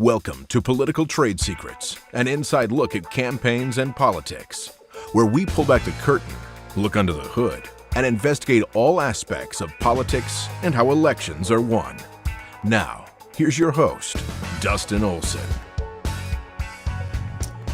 Welcome to Political Trade Secrets, an inside look at campaigns and politics, where we pull back the curtain, look under the hood, and investigate all aspects of politics and how elections are won. Now, here's your host, Dustin Olson.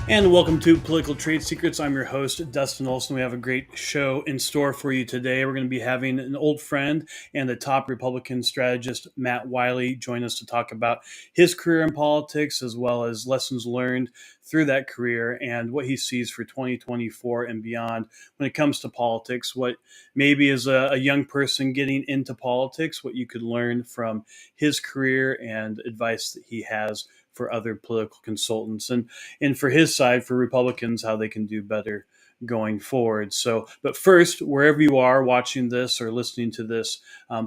And welcome to Political Trade Secrets. I'm your host, Dustin Olson. We have a great show in store for you today. We're going to be having an old friend and the top Republican strategist, Matt Wylie, join us to talk about his career in politics, as well as lessons learned through that career and what he sees for 2024 and beyond when it comes to politics. What maybe as a young person getting into politics, what you could learn from his career and advice that he has for other political consultants, and for his side, for Republicans, how they can do better going forward. So, but first, wherever you are watching this or listening to this,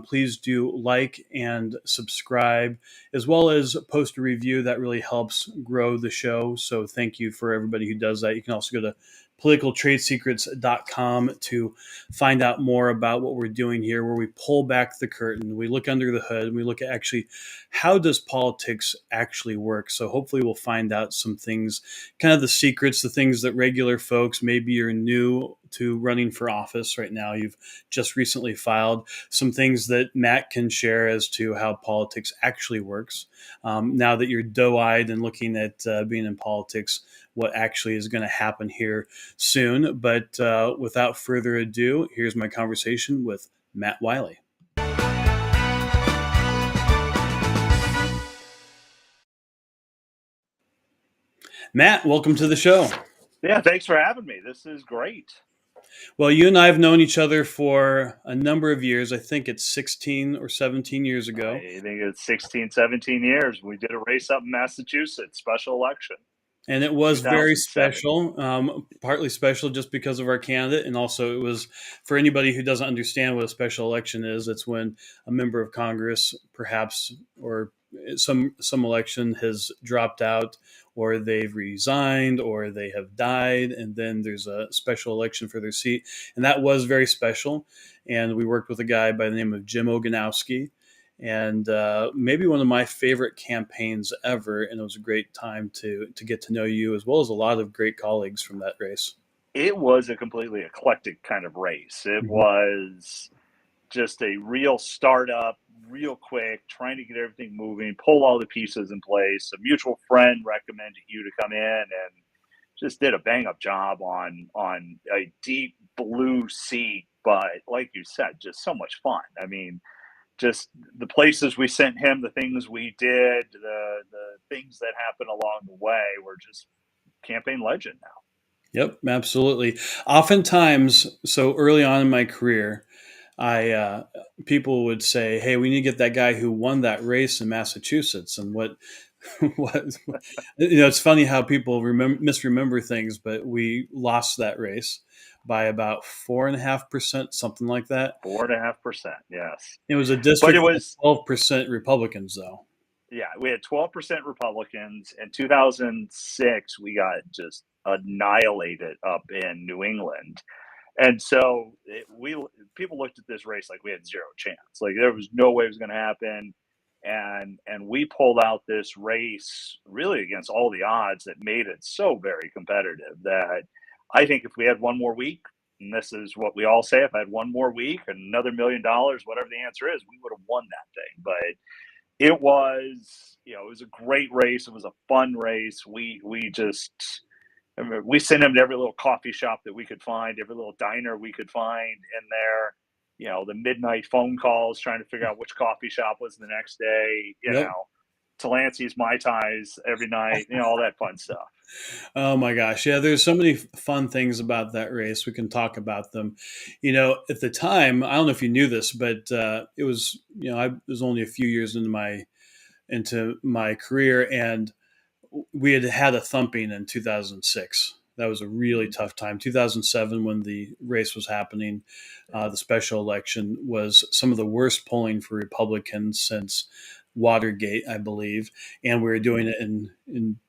please do like and subscribe, as well as post a review. That really helps grow the show. So thank you for everybody who does that. You can also go to politicaltradesecrets.com to find out more about what we're doing here, where we pull back the curtain, we look under the hood, and we look at actually how does politics actually work. So hopefully we'll find out some things, kind of the secrets, the things that regular folks, maybe you're new to running for office right now, you've just recently filed, some things that Matt can share as to how politics actually works. Now that you're doe-eyed and looking at being in politics, what actually is going to happen here soon. But without further ado, here's my conversation with Matt Wylie. Matt, welcome to the show. Yeah, thanks for having me. This is great. Well, you and I have known each other for a number of years. I think it's 16 or 17 years ago. I think it's 16, 17 years. We did a race up in Massachusetts, special election. And it was very special, partly special just because of our candidate. And also it was, for anybody who doesn't understand what a special election is, it's when a member of Congress perhaps, or some election has dropped out, or they've resigned, or they have died, and then there's a special election for their seat. And that was very special. And we worked with a guy by the name of Jim Oganowski, and maybe one of my favorite campaigns ever. And it was a great time to get to know you, as well as a lot of great colleagues from that race. It was a completely eclectic kind of race. It was just a real startup, real quick, trying to get everything moving, pull all the pieces in place. A mutual friend recommended you to come in and just did a bang-up job on a deep blue seat. But like you said, just so much fun. I mean, just the places we sent him, the things we did, the things that happened along the way were just campaign legend now. Yep, absolutely. Oftentimes, so early on in my career, people would say, "Hey, we need to get that guy who won that race in Massachusetts." And what it's funny how people misremember things, but we lost that race by about 4.5%, something like that. 4.5%, yes. It was a district with 12% Republicans, though. Yeah, we had 12% Republicans. In 2006, we got just annihilated up in New England. And so people looked at this race like we had zero chance. Like there was no way it was going to happen. And we pulled out this race really against all the odds that made it so very competitive that I think if we had one more week, and this is what we all say, if I had one more week and another $1 million, whatever the answer is, we would have won that thing. But it was, it was a great race. It was a fun race. We sent him to every little coffee shop that we could find, every little diner we could find in there. The midnight phone calls trying to figure out which coffee shop was the next day, Delancey's Mai Tais every night, all that fun stuff. Oh my gosh. Yeah, there's so many fun things about that race. We can talk about them. At the time, I don't know if you knew this, but it was, I was only a few years into my career, and we had a thumping in 2006. That was a really tough time. 2007, when the race was happening, the special election was some of the worst polling for Republicans since Watergate, I believe, and we were doing it in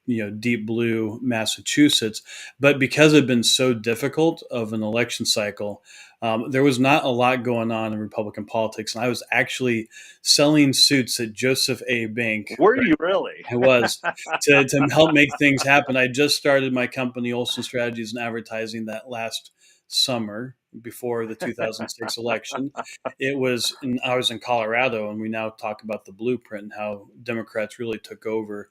deep blue Massachusetts. But because it had been so difficult of an election cycle, there was not a lot going on in Republican politics, and I was actually selling suits at Joseph A. Bank. Were you really? I was to help make things happen. I just started my company, Olson Strategies and Advertising, that last summer before the 2006 election. I was in Colorado, and we now talk about the blueprint and how Democrats really took over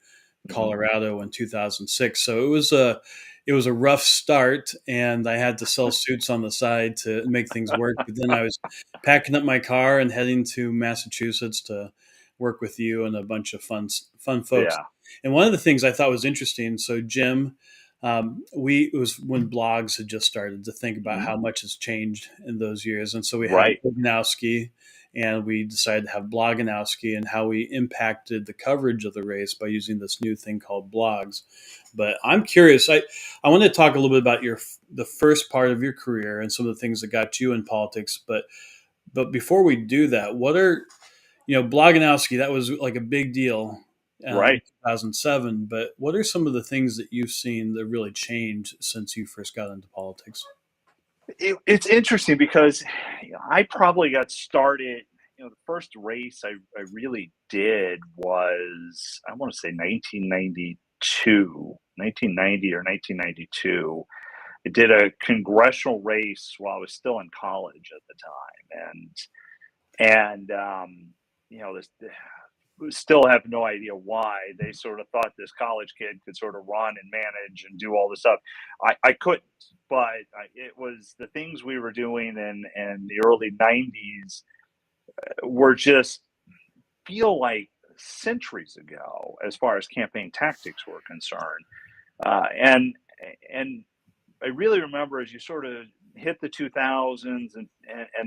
Colorado in 2006. So it was a rough start, and I had to sell suits on the side to make things work. But then I was packing up my car and heading to Massachusetts to work with you and a bunch of fun folks. Yeah. And one of the things I thought was interesting. So Jim, it was when blogs had just started to think about how much has changed in those years, and so we had Bloganowski, and we decided to have Bloganowski and how we impacted the coverage of the race by using this new thing called blogs. But I'm curious. I want to talk a little bit about the first part of your career and some of the things that got you in politics. But before we do that, what are Bloganowski? That was like a big deal, in 2007. But what are some of the things that you've seen that really changed since you first got into politics? It's interesting because I probably got started. The first race I really did was, I want to say 1990 or 1992. I did a congressional race while I was still in college at the time, and still have no idea why they sort of thought this college kid could sort of run and manage and do all this stuff. I couldn't, but it was the things we were doing in the early 90s were just feel like centuries ago as far as campaign tactics were concerned. And I really remember as you sort of hit the 2000s and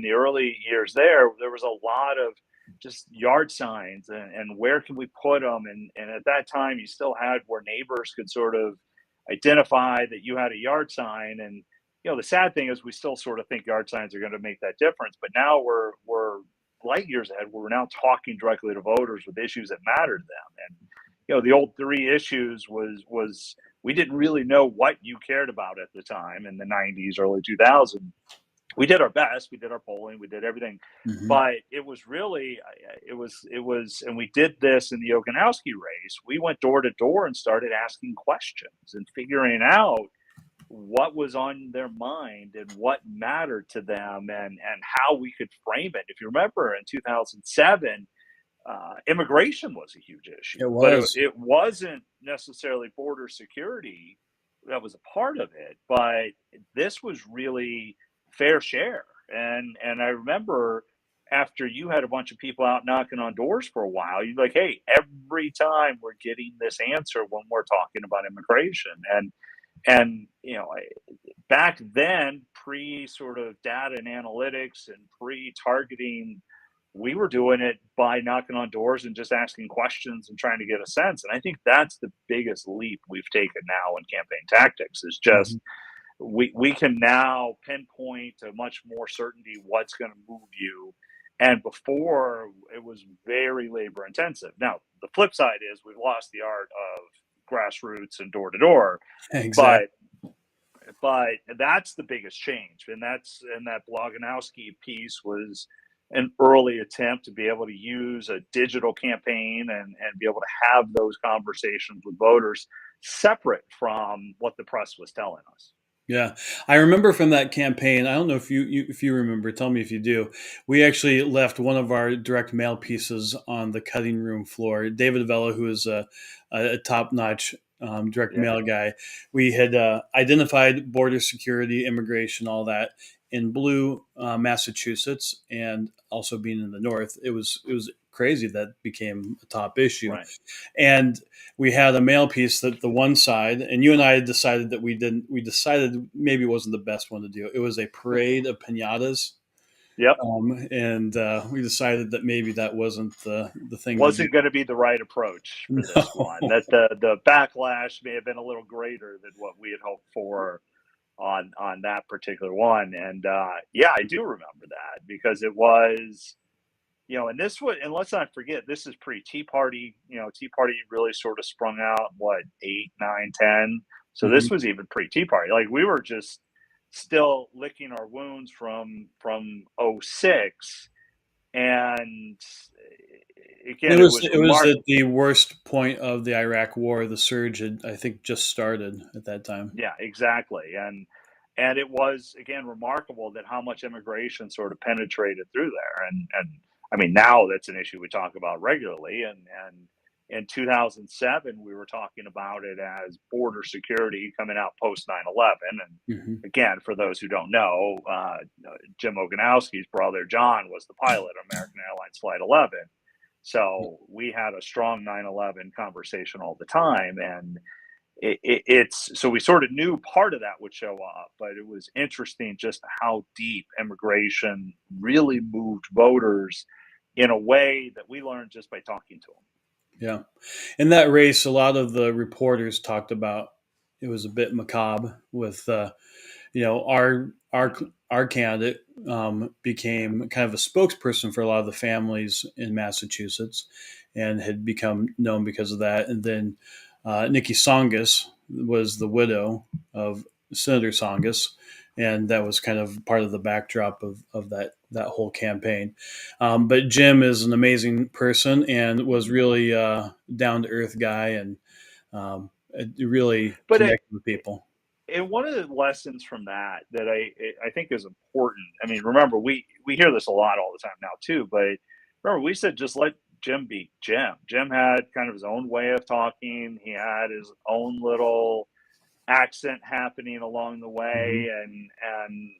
the early years there was a lot of just yard signs and where can we put them? And at that time you still had where neighbors could sort of identify that you had a yard sign. And, the sad thing is we still sort of think yard signs are going to make that difference, but now we're light years ahead where we're now talking directly to voters with issues that matter to them. And, the old three issues was we didn't really know what you cared about at the time in the 90s, early 2000s. We did our best. We did our polling. We did everything. But it was really, and we did this in the Oganowski race. We went door to door and started asking questions and figuring out what was on their mind and what mattered to them and how we could frame it. If you remember in 2007, immigration was a huge issue. It was. But it wasn't necessarily border security that was a part of it, but this was really fair share. And I remember after you had a bunch of people out knocking on doors for a while, you're like, hey, every time we're getting this answer when we're talking about immigration. And back then, pre sort of data and analytics and pre-targeting, we were doing it by knocking on doors and just asking questions and trying to get a sense. And I think that's the biggest leap we've taken now in campaign tactics is just we can now pinpoint to much more certainty what's going to move you. And before, it was very labor intensive. Now, the flip side is we've lost the art of grassroots and door to door. Exactly. But that's the biggest change. And that Bloganowski piece was an early attempt to be able to use a digital campaign and be able to have those conversations with voters separate from what the press was telling us. Yeah, I remember from that campaign. I don't know if you remember. Tell me if you do. We actually left one of our direct mail pieces on the cutting room floor. David Vella, who is a top-notch direct mail guy, we had identified border security, immigration, all that in blue, Massachusetts, and also being in the north. It was crazy that became a top issue. Right. And we had a mail piece that the one side, and you and I decided that we decided maybe it wasn't the best one to do. It was a parade of piñatas. Yep. And we decided that maybe that wasn't the thing. Wasn't going to be the right approach for this one. That the backlash may have been a little greater than what we had hoped for on that particular one. And I do remember that because it was, and this was, and let's not forget, this is pre-Tea Party. Tea Party really sort of sprung out, 8, 9, 10. So this was even pre-Tea Party. Like we were just still licking our wounds from '06, and again, it was It was at remarkable. the worst point of the Iraq War. The surge had, I think, just started at that time. Yeah, exactly. And it was again remarkable that how much immigration sort of penetrated through there. And I mean, now that's an issue we talk about regularly. And in 2007, we were talking about it as border security coming out post 9/11. And Hmm. again, for those who don't know, Jim Oganowski's brother John was the pilot of American Airlines Flight 11. So we had a strong 9/11 conversation all the time. And it's so we sort of knew part of that would show up, but it was interesting just how deep immigration really moved voters in a way that we learned just by talking to them. Yeah. In that race, a lot of the reporters talked about it was a bit macabre with, our candidate became kind of a spokesperson for a lot of the families in Massachusetts and had become known because of that. And then Nikki Songus was the widow of Senator Songus, and that was kind of part of the backdrop of that whole campaign. But Jim is an amazing person and was really down to earth guy and really But connected with people. and one of the lessons from that I think is important. I mean, remember we hear this a lot all the time now too. But remember, we said just let Jim be Jim. Jim had kind of his own way of talking. He had his own little accent happening along the Hmm. way, and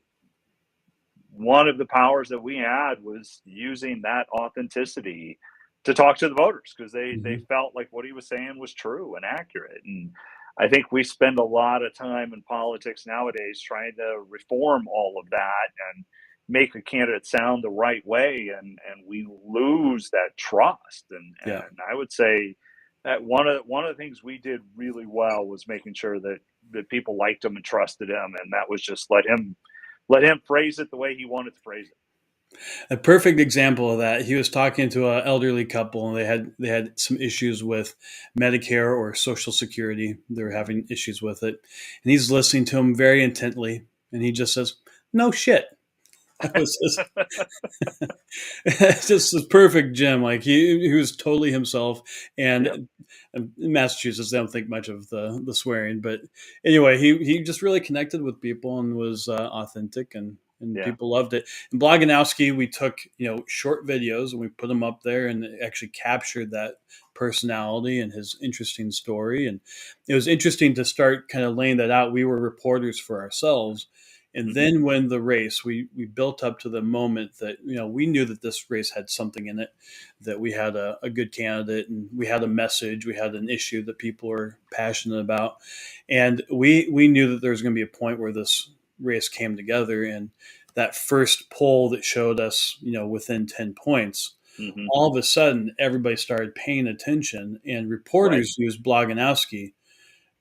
one of the powers that we had was using that authenticity to talk to the voters because they Hmm. felt like what he was saying was true and accurate. And I think we spend a lot of time in politics nowadays trying to reform all of that and make a candidate sound the right way, and we lose that trust. Yeah. And I would say that one of the things we did really well was making sure that people liked him and trusted him, and that was just let him phrase it the way he wanted to phrase it. A perfect example of that. He was talking to an elderly couple, and they had some issues with Medicare or Social Security. They were having issues with it, and he's listening to him very intently, and he just says, "No shit." That was just it's just this perfect Jim. Like he was totally himself. Yep. And in Massachusetts, they don't think much of the swearing, but anyway, he just really connected with people and was authentic, and Yeah. people loved it. And Bloganowski, we took short videos and we put them up there, and it actually captured that personality and his interesting story. And it was interesting to start kind of laying that out. We were reporters for ourselves, and Hmm. then when the race, we built up to the moment that we knew that this race had something in it, that we had a good candidate, and we had a message, we had an issue that people were passionate about, and we knew that there was going to be a point where this race came together, and that first poll that showed us within 10 points, Hmm. all of a sudden everybody started paying attention, and Right. reporters used Bloganowski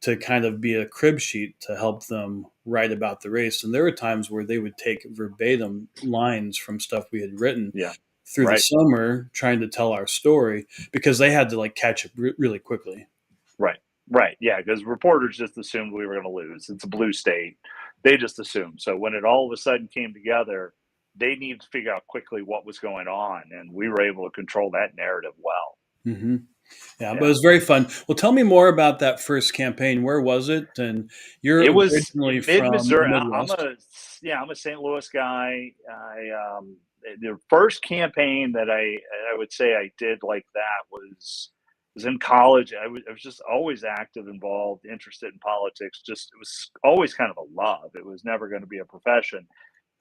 to kind of be a crib sheet to help them write about the race. And there were times where they would take verbatim lines from stuff we had written Yeah. through the Right. summer trying to tell our story because they had to like catch up really quickly. Right. Right. Yeah. Because reporters just assumed we were going to lose. It's a blue state. They just assumed. So when it all of a sudden came together, they needed to figure out quickly what was going on, and we were able to control that narrative well. Hmm. Yeah, but it Yeah. was very fun. Well, tell me more about that first campaign. Where was it? And you're It was originally mid from the Missouri. Midwest. I'm a St. Louis guy. The first campaign that I would say I did like that was in college. I was just always active, involved, interested in politics. Just it was always kind of a love. It was never going to be a profession.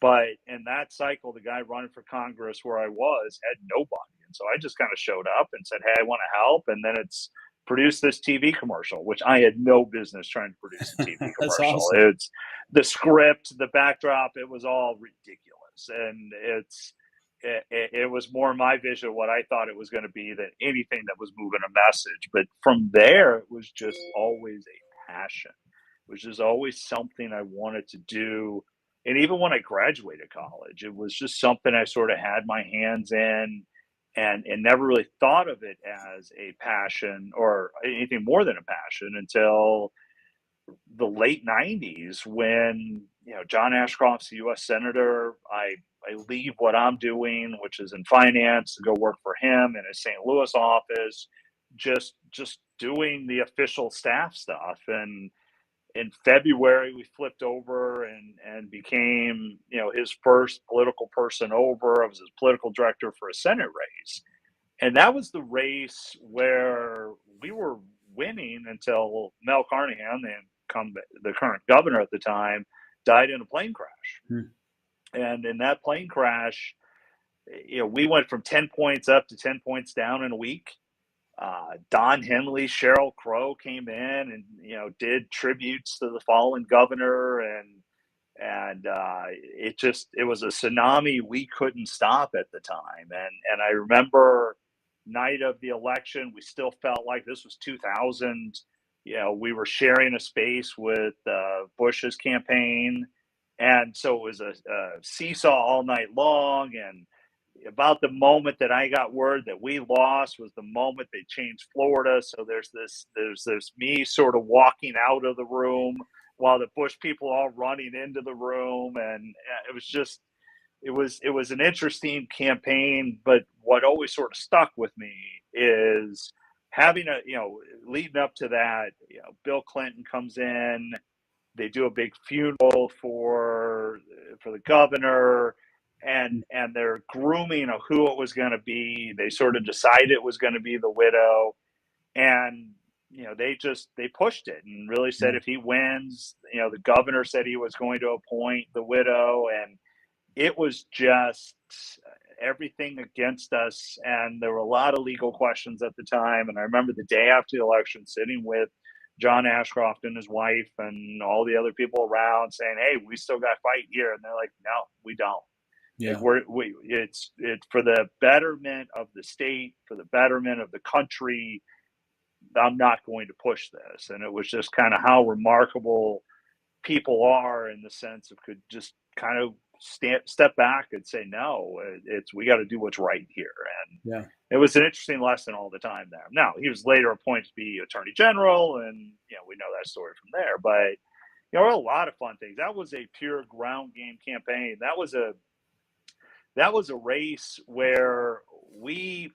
But in that cycle, the guy running for Congress where I was had nobody. And so I just kind of showed up and said, "Hey, I want to help." And then it's produced this TV commercial, which I had no business trying to produce a TV That's commercial. awesome. It's the script, the backdrop, it was all ridiculous. And it was more my vision of what I thought it was going to be than anything that was moving a message. But from there, it was just always a passion. It was just always something I wanted to do. And even when I graduated college, it was just something I sort of had my hands in, and never really thought of it as a passion or anything more than a passion until the late '90s when John Ashcroft's a U.S. Senator. I leave what I'm doing, which is in finance, to go work for him in his St. Louis office, just doing the official staff stuff. And in February, we flipped over and became, his first political person over. I was his political director for a Senate race. And that was the race where we were winning until Mel Carnahan, the current governor at the time, died in a plane crash. And in that plane crash, we went from 10 points up to 10 points down in a week. Don Henley, Sheryl Crow came in and, did tributes to the fallen governor. And it was a tsunami we couldn't stop at the time. And I remember night of the election, we still felt like this was 2000. We were sharing a space with Bush's campaign. And so it was a seesaw all night long. And about the moment that I got word that we lost was the moment they changed Florida. So there's me sort of walking out of the room while the Bush people all running into the room. And it was an interesting campaign. But what always sort of stuck with me is having leading up to that, Bill Clinton comes in, they do a big funeral for the governor, and they're grooming of who it was going to be. They sort of decided it was going to be the widow, and they pushed it and really said if he wins, the governor said he was going to appoint the widow, and it was just everything against us. And there were a lot of legal questions at the time. And I remember the day after the election sitting with John Ashcroft and his wife and all the other people around saying, hey, we still got to fight here. And they're like, no, we don't. Yeah. It's for the betterment of the state, for the betterment of the country. I'm not going to push this. And it was just kind of how remarkable people are in the sense of could just kind of step back and say, no, we got to do what's right here. And it was an interesting lesson all the time there. Now, he was later appointed to be Attorney General, and we know that story from there. But there were a lot of fun things. That was a pure ground game campaign. That was a race where the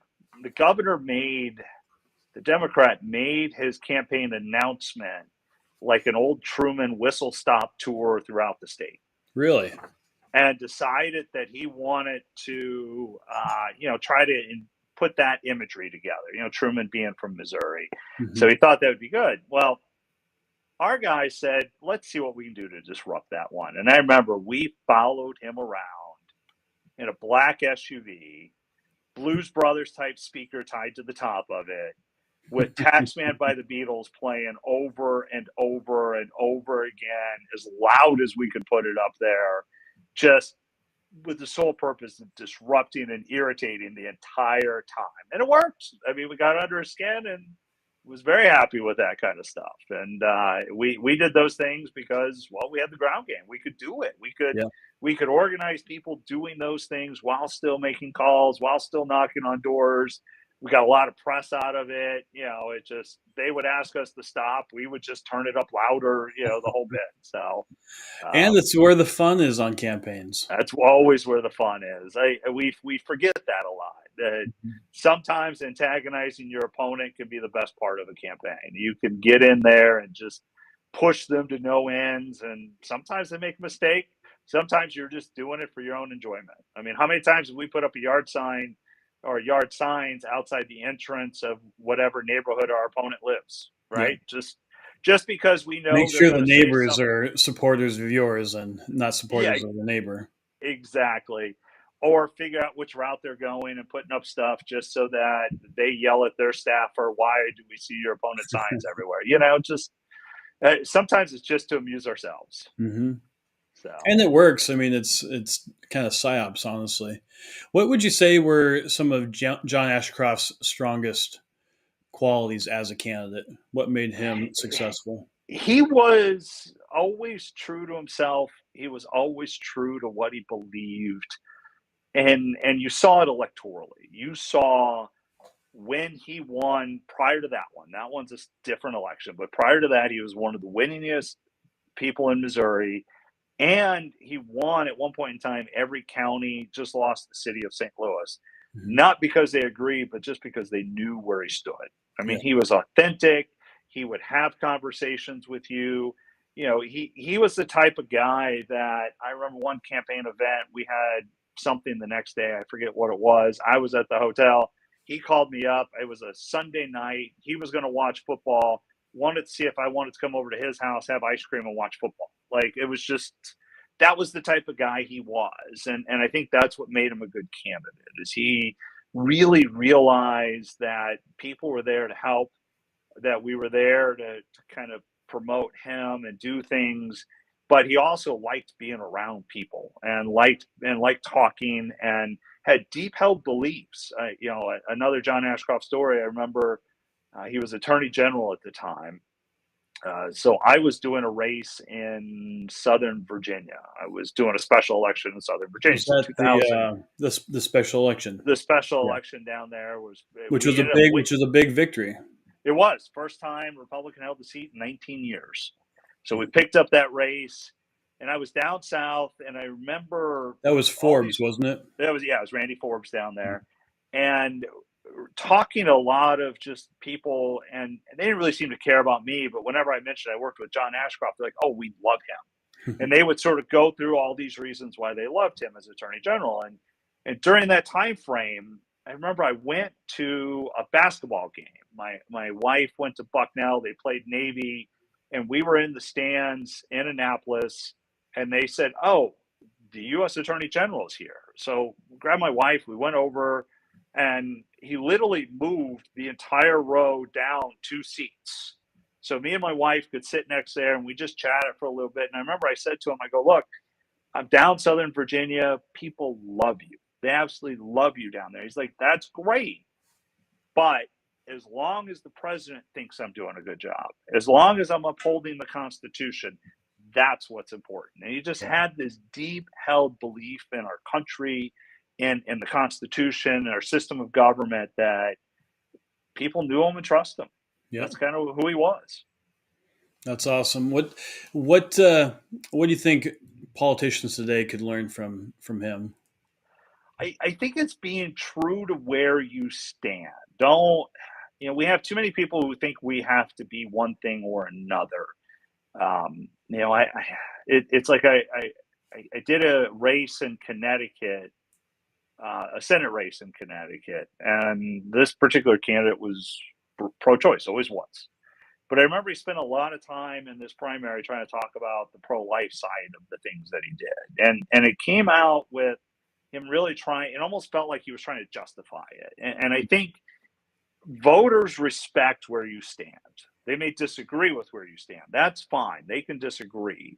Democrat made his campaign announcement like an old Truman whistle stop tour throughout the state. Really? And decided that he wanted to, try to put that imagery together, Truman being from Missouri. Mm-hmm. So he thought that would be good. Well, our guy said, let's see what we can do to disrupt that one. And I remember we followed him around in a black SUV, Blues Brothers type speaker tied to the top of it, with Taxman by the Beatles playing over and over and over again, as loud as we could put it up there, just with the sole purpose of disrupting and irritating the entire time. And it worked. I mean, we got under his skin and was very happy with that kind of stuff. And we did those things because, well, we had the ground game. We could do it. We could organize people doing those things while still making calls, while still knocking on doors. We got a lot of press out of it. They would ask us to stop. We would just turn it up louder, the whole bit. So, and it's where the fun is on campaigns. That's always where the fun is. We forget that a lot. That sometimes antagonizing your opponent can be the best part of a campaign. You can get in there and just push them to no ends. And sometimes they make a mistake. Sometimes you're just doing it for your own enjoyment. I mean, how many times have we put up a yard sign or yard signs outside the entrance of whatever neighborhood our opponent lives, right? Yeah. Just because we know make sure the neighbors are supporters of yours and not supporters of the neighbor. Exactly. Or figure out which route they're going and putting up stuff just so that they yell at their staffer, why do we see your opponent's signs everywhere? Sometimes it's just to amuse ourselves. Mm-hmm. So. And it works. I mean, it's kind of psyops, honestly. What would you say were some of John Ashcroft's strongest qualities as a candidate? What made him successful? He was always true to himself. He was always true to what he believed. And you saw it electorally. You saw when he won prior to that one. That one's a different election. But prior to that, he was one of the winningest people in Missouri. And he won at one point in time every county, just lost the city of St. Louis, Mm-hmm. not because they agreed, but just because they knew where he stood. I mean, Yeah. he was authentic. He would have conversations with you. You know, he was the type of guy that I remember one campaign event, we had something the next day. I forget what it was. I was at the hotel. He called me up. It was a Sunday night. He was going to watch football, wanted to see if I wanted to come over to his house, have ice cream, and watch football. Like, it was just, that was the type of guy he was. And I think that's what made him a good candidate, is he really realized that people were there to help, that we were there to kind of promote him and do things. But he also liked being around people and liked talking, and had deep held beliefs. You know, another John Ashcroft story. I remember he was Attorney General at the time. So I was doing a race in Southern Virginia. I was doing a special election in Southern Virginia. Was So that 2000, the special election? the special Yeah. election down there was, Which we was ended up a big victory. It was first time Republican held the seat in 19 years. So we picked up that race, and I was down south, and I remember That was Forbes, wasn't it? It was Randy Forbes down there, and talking to a lot of just people, and they didn't really seem to care about me. But whenever I mentioned I worked with John Ashcroft, they're like, "Oh, we love him," and they would sort of go through all these reasons why they loved him as Attorney General. And during that time frame, I remember I went to a basketball game. My wife went to Bucknell. They played Navy, and we were in the stands in Annapolis. And they said, "Oh, the U.S. Attorney General is here." So we grabbed my wife. We went over, and he literally moved the entire row down 2 seats. So me and my wife could sit next there, and we just chatted for a little bit. And I remember I said to him, I go, "Look, I'm down Southern Virginia. People love you. They absolutely love you down there." He's like, "That's great. But as long as the president thinks I'm doing a good job, as long as I'm upholding the Constitution, that's what's important." And he just had this deep held belief in our country, in the Constitution, and our system of government, that people knew him and trust him. Yeah. That's kind of who he was. That's awesome. What do you think politicians today could learn from him? I think it's being true to where you stand. Don't, we have too many people who think we have to be one thing or another. It's like I did a race in Connecticut, a Senate race in Connecticut, and this particular candidate was pro-choice, always was. But I remember he spent a lot of time in this primary trying to talk about the pro-life side of the things that he did, and it came out with him really trying. It almost felt like he was trying to justify it, and I think voters respect where you stand. They may disagree with where you stand. That's fine. They can disagree.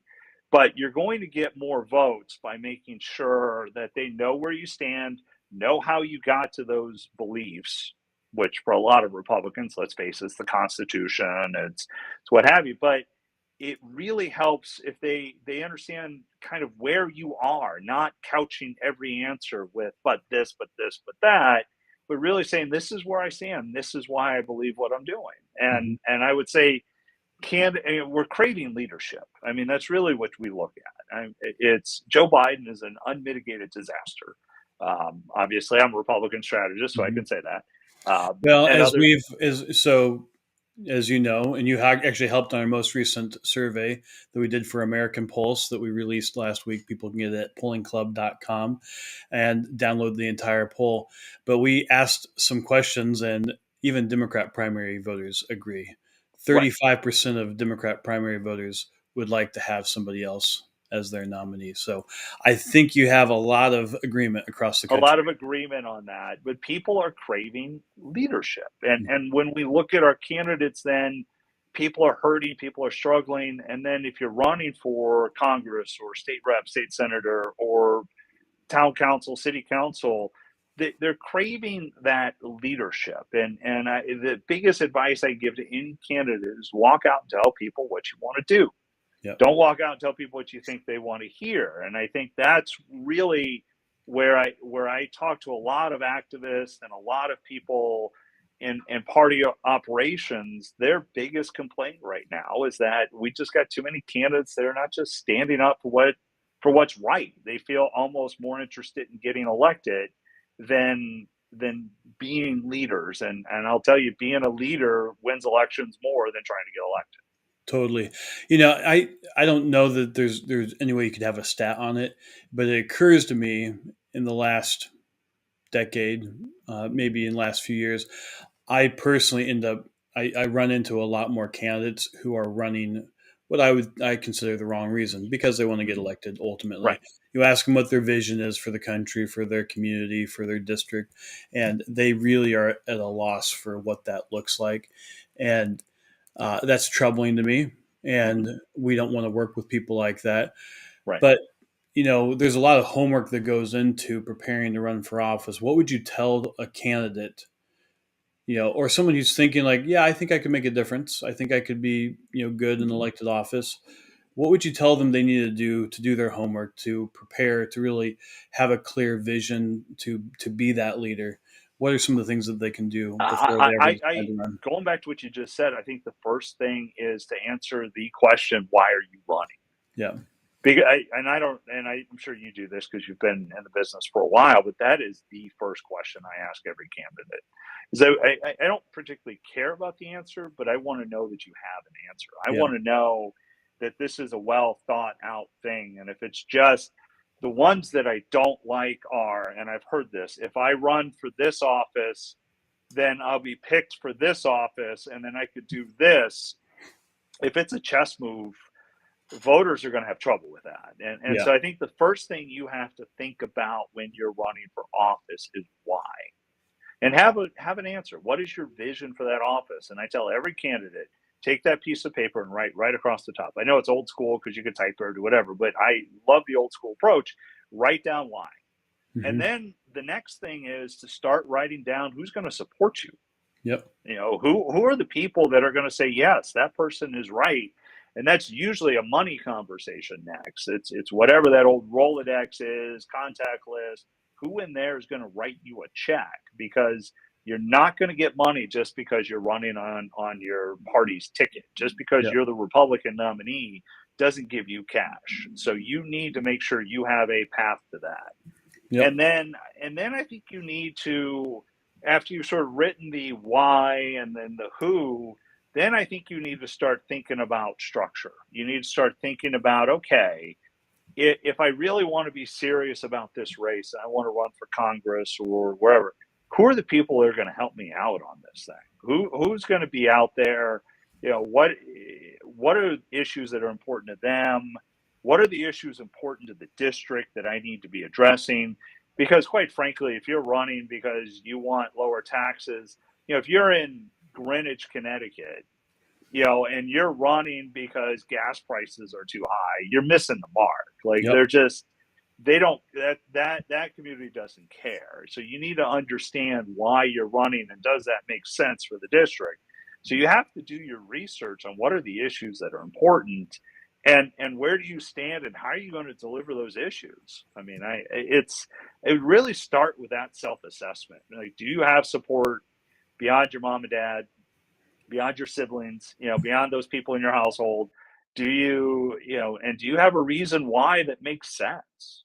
But you're going to get more votes by making sure that they know where you stand, know how you got to those beliefs, which for a lot of Republicans, let's face it, it's the Constitution, it's what have you. But it really helps if they understand kind of where you are, not couching every answer with but this, but this, but that, but really saying, this is where I stand. This is why I believe what I'm doing. And I would say, we're craving leadership. I mean, that's really what we look at. It's Joe Biden is an unmitigated disaster. Obviously, I'm a Republican strategist, so I can say that. Well, as you know, and you actually helped on our most recent survey that we did for American Pulse that we released last week. People can get it at pollingclub.com and download the entire poll. But we asked some questions, and even Democrat primary voters agree. 35% of Democrat primary voters would like to have somebody else as their nominee. So I think you have a lot of agreement across the country. A lot of agreement on that, but people are craving leadership. And when we look at our candidates, then people are hurting, people are struggling. And then if you're running for Congress or state rep, state senator, or town council, city council, they're craving that leadership. And the biggest advice I give to any candidate is walk out and tell people what you want to do. Yep. Don't walk out and tell people what you think they want to hear. And I think that's really where I talk to a lot of activists and a lot of people in party operations. Their biggest complaint right now is that we just got too many candidates that are not just standing up for what for what's right. They feel almost more interested in getting elected than being leaders. And I'll tell you, being a leader wins elections more than trying to get elected. Totally. I don't know that there's any way you could have a stat on it, but it occurs to me in the last decade, maybe in the last few years, I personally I run into a lot more candidates who are running what I consider the wrong reason because they want to get elected ultimately. Right. You ask them what their vision is for the country, for their community, for their district, and they really are at a loss for what that looks like. And that's troubling to me. And Mm-hmm. we don't want to work with people like that. Right. But there's a lot of homework that goes into preparing to run for office. What would you tell a candidate, or someone who's thinking like, yeah, I think I could make a difference. I think I could be, good in Mm-hmm. elected office. What would you tell them they need to do their homework, to prepare, to really have a clear vision, to be that leader? What are some of the things that they can do before they ever decide to run? Going back to what you just said, I think the first thing is to answer the question, why are you running? Yeah. Because I'm sure you do this because you've been in the business for a while, but that is the first question I ask every candidate. So I don't particularly care about the answer, but I want to know that you have an answer. I Yeah. want to know that this is a well thought out thing. And if it's just the ones that I don't like are, and I've heard this, if I run for this office, then I'll be picked for this office, and then I could do this. If it's a chess move, voters are going to have trouble with that. And Yeah. so I think the first thing you have to think about when you're running for office is why. And have an answer. What is your vision for that office? And I tell every candidate, take that piece of paper and write right across the top. I know it's old school because you could type it or do whatever, but I love the old school approach. Write down why. And Hmm. then the next thing is to start writing down who's going to support you. Yep. Who are the people that are going to say, yes, that person is right. And that's usually a money conversation next. It's whatever that old Rolodex is, contact list. Who in there is going to write you a check? Because you're not going to get money just because you're running on your party's ticket. Just because Yep. you're the Republican nominee doesn't give you cash. So you need to make sure you have a path to that. Yep. And then I think you need to, after you've sort of written the why and then the who, then I think you need to start thinking about structure. You need to start thinking about, okay, if I really want to be serious about this race and I want to run for Congress or wherever, who are the people that are going to help me out on this thing? Who's going to be out there? What are issues that are important to them? What are the issues important to the district that I need to be addressing? Because quite frankly, if you're running because you want lower taxes, if you're in Greenwich, Connecticut, and you're running because gas prices are too high, you're missing the mark. Like Yep. they're just, they don't, that community doesn't care. So you need to understand why you're running and does that make sense for the district? So you have to do your research on what are the issues that are important and where do you stand and how are you going to deliver those issues? I mean, it really start with that self-assessment. Like, do you have support beyond your mom and dad, beyond your siblings, beyond those people in your household? And do you have a reason why that makes sense?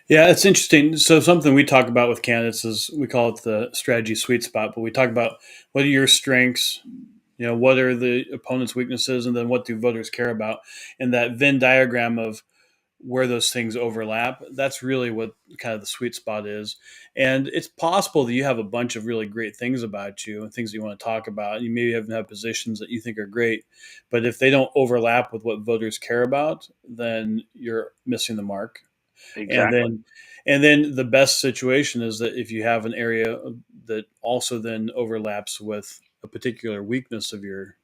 Yeah, it's interesting. So something we talk about with candidates is we call it the strategy sweet spot, but we talk about what are your strengths, what are the opponent's weaknesses, and then what do voters care about? And that Venn diagram of where those things overlap, that's really what kind of the sweet spot is. And it's possible that you have a bunch of really great things about you and things that you want to talk about. You maybe have positions that you think are great, but if they don't overlap with what voters care about, then you're missing the mark. And Exactly. then the best situation is that if you have an area that also then overlaps with a particular weakness of your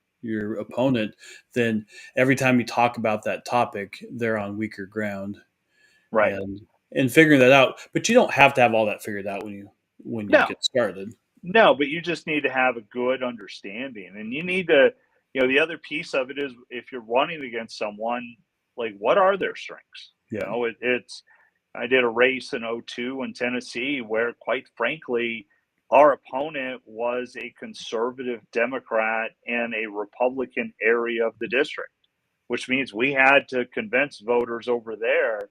opponent, then every time you talk about that topic, they're on weaker ground. Right. And figuring that out, but you don't have to have all that figured out when you No, get started. no, but you just need to have a good understanding. And you need to, the other piece of it is if you're running against someone, like what are their strengths? Yeah. I did a race in '02 in Tennessee where, quite frankly, our opponent was a conservative Democrat in a Republican area of the district. which means we had to convince voters over there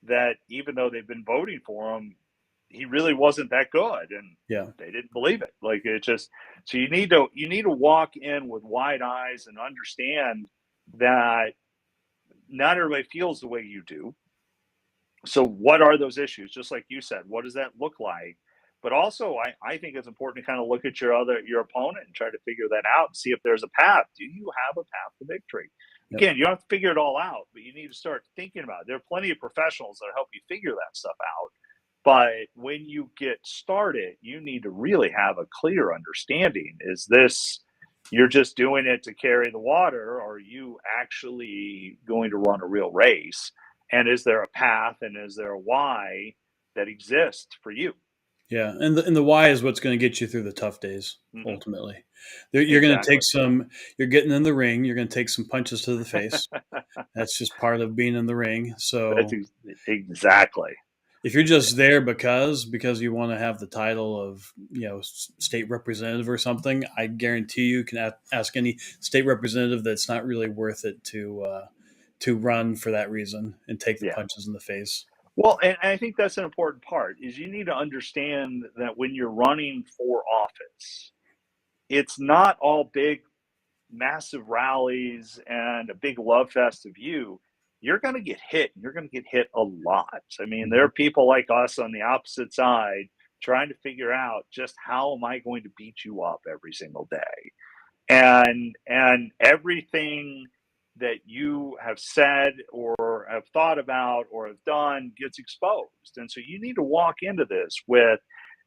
that even though they've been voting for him, he really wasn't that good, and they didn't believe it. Like, it just, so you need to walk in with wide eyes and understand that not everybody feels the way you do. So what are those issues? Just like you said, what does that look like? But also, I think it's important to kind of look at your opponent and try to figure that out and see if there's a path. Do you have a path to victory? Again, you don't have to figure it all out, but you need to start thinking about it. There are plenty of professionals that help you figure that stuff out. But when you get started, you need to really have a clear understanding. Is this, you're just doing it to carry the water, or are you actually going to run a real race? And is there a path, and is there a why that exists for you? Yeah, and the why is what's going to get you through the tough days. Ultimately, you're going to take you're getting in the ring. You're going to take some punches to the face. That's just part of being in the ring. So that's exactly. If you're just there because you want to have the title of, state representative or something, I guarantee you can ask any state representative that's not really worth it to run for that reason and take the punches in the face. Well, and I think that's an important part, is you need to understand that when you're running for office, it's not all big, massive rallies and a big love fest of you. You're going to get hit. You're going to get hit a lot. I mean, there are people like us on the opposite side trying to figure out just how am I going to beat you up every single day. And everything that you have said or have thought about or have done gets exposed. And so you need to walk into this with,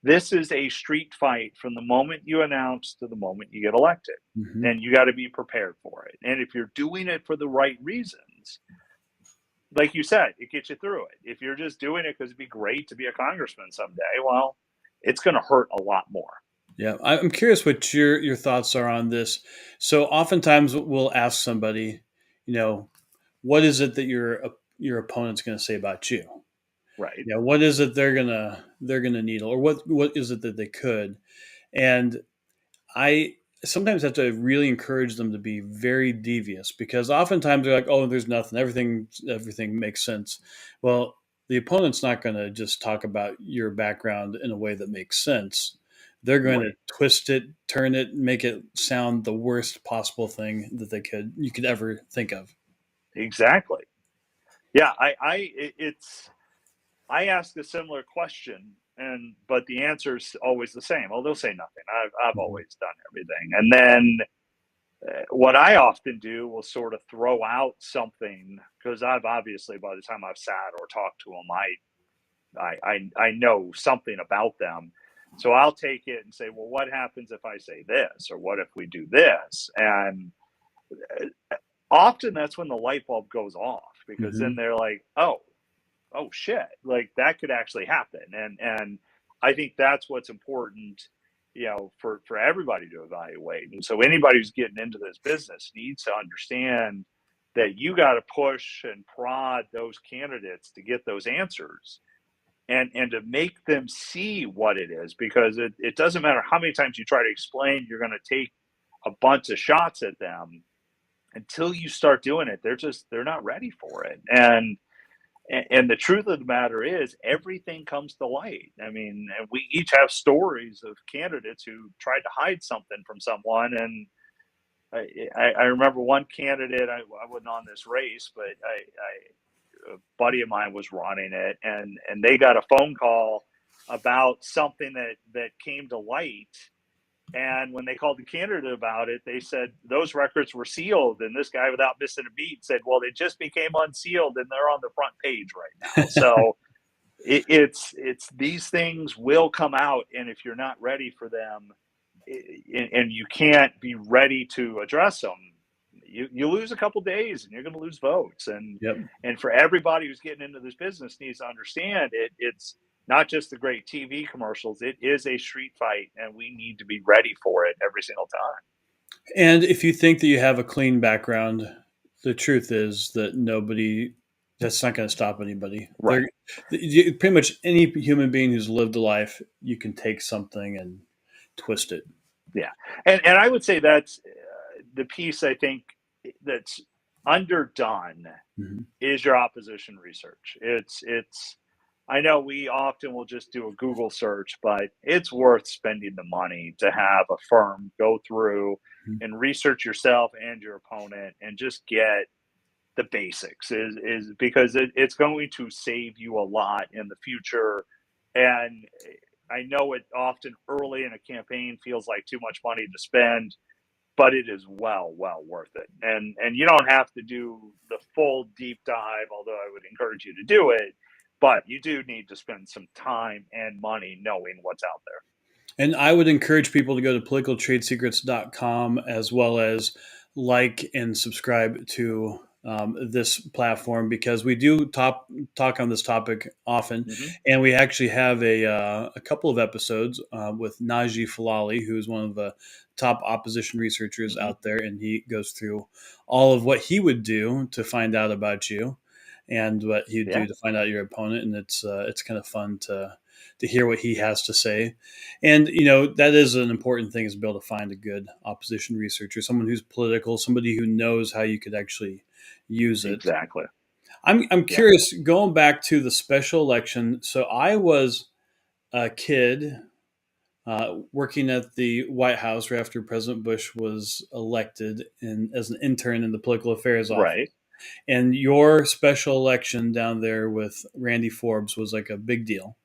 this is a street fight from the moment you announce to the moment you get elected. And you got to be prepared for it. And if you're doing it for the right reasons, like you said, it gets you through it. If you're just doing it because it'd be great to be a congressman someday, well, it's going to hurt a lot more. Yeah, I'm curious what your thoughts are on this. So oftentimes we'll ask somebody, what is it that your opponent's going to say about you? Right. Yeah. What is it they're gonna needle, or what is it that they could? And I sometimes have to really encourage them to be very devious, because oftentimes they're like, "Oh, there's nothing. Everything makes sense." Well, the opponent's not going to just talk about your background in a way that makes sense. They're going to twist it, turn it, make it sound the worst possible thing that you could ever think of. Exactly. Yeah, I ask a similar question, but the answer is always the same. Oh, they'll say nothing. I've always done everything. And then what I often do will sort of throw out something, because I've obviously, by the time I've sat or talked to them, I know something about them. So I'll take it and say, well, what happens if I say this, or what if we do this? And often that's when the light bulb goes off, because then they're like, oh shit, like that could actually happen. And I think that's what's important, for everybody to evaluate. And so anybody who's getting into this business needs to understand that you got to push and prod those candidates to get those answers, and to make them see what it is, because it doesn't matter how many times you try to explain, you're going to take a bunch of shots at them. Until you start doing it, they're not ready for it. And the truth of the matter is, everything comes to light. I mean, we each have stories of candidates who tried to hide something from someone. And I remember one candidate, I wasn't on this race, but a buddy of mine was running it, and they got a phone call about something that came to light. And when they called the candidate about it, they said those records were sealed. And this guy, without missing a beat, said, well, they just became unsealed and they're on the front page right now. So it's these things will come out. And if you're not ready for them, and you can't be ready to address them, you lose a couple days and you're going to lose votes. And for everybody who's getting into this business needs to understand it's not just the great TV commercials. It is a street fight, and we need to be ready for it every single time. And if you think that you have a clean background, the truth is that that's not going to stop anybody. Right. Pretty much any human being who's lived a life, you can take something and twist it. Yeah. And I would say that's the piece, I think, that's underdone Mhm. is your opposition research. It's I know we often will just do a Google search, but it's worth spending the money to have a firm go through Mhm. and research yourself and your opponent and just get the basics is because it's going to save you a lot in the future. And I know it often early in a campaign feels like too much money to spend, but it is well worth it. And you don't have to do the full deep dive, although I would encourage you to do it, but you do need to spend some time and money knowing what's out there. And I would encourage people to go to politicaltradesecrets.com as well as like and subscribe to this platform because we do talk on this topic often. Mm-hmm. And we actually have a couple of episodes with Naji Falali, who's one of the top opposition researchers Mm-hmm. out there. And he goes through all of what he would do to find out about you and what he'd Yeah, do to find out your opponent. And it's kind of fun to hear what he has to say. And that is an important thing, is to be able to find a good opposition researcher, someone who's political, somebody who knows how you could actually use it. exactly. I'm Yeah. curious, going back to the special election. So I was a kid working at the White House right after President Bush was elected as an intern in the political affairs office. Right. And your special election down there with Randy Forbes was like a big deal.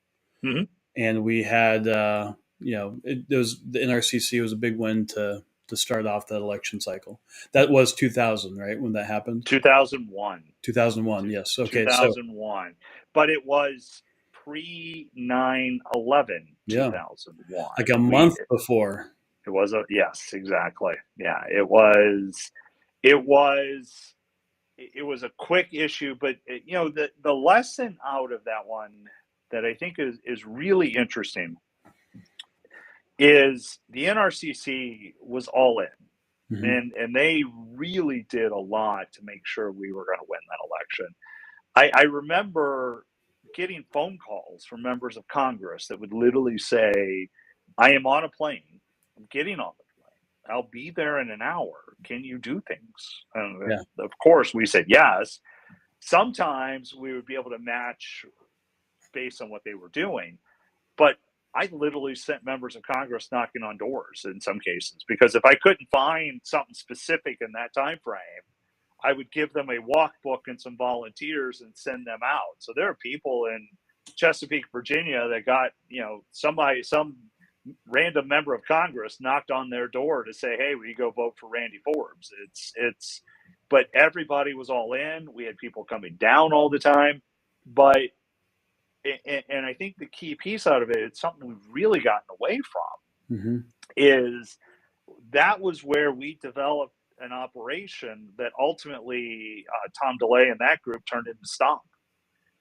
Mm-hmm. And we had it was the NRCC was a big win to start off that election cycle. That was 2000, right, when that happened. 2001. 2001, yes. Okay, so 2001, but it was pre 9/11 yeah, 2001. like a month before. It was yes, exactly. Yeah, it was a quick issue, but the lesson out of that one that I think is really interesting is the NRCC was all in, Mm-hmm. and they really did a lot to make sure we were going to win that election. I remember getting phone calls from members of Congress that would literally say, "I am on a plane. I'm getting on the plane. I'll be there in an hour. Can you do things?" And Yeah. of course, we said yes. Sometimes we would be able to match based on what they were doing, but I literally sent members of Congress knocking on doors in some cases because if I couldn't find something specific in that time frame, I would give them a walkbook and some volunteers and send them out. So there are people in Chesapeake, Virginia that got, some random member of Congress knocked on their door to say, "Hey, will you go vote for Randy Forbes?" But everybody was all in. We had people coming down all the time. But, and I think the key piece out of it, it's something we've really gotten away from, Mm-hmm. is that was where we developed an operation that ultimately Tom DeLay and that group turned into Stomp.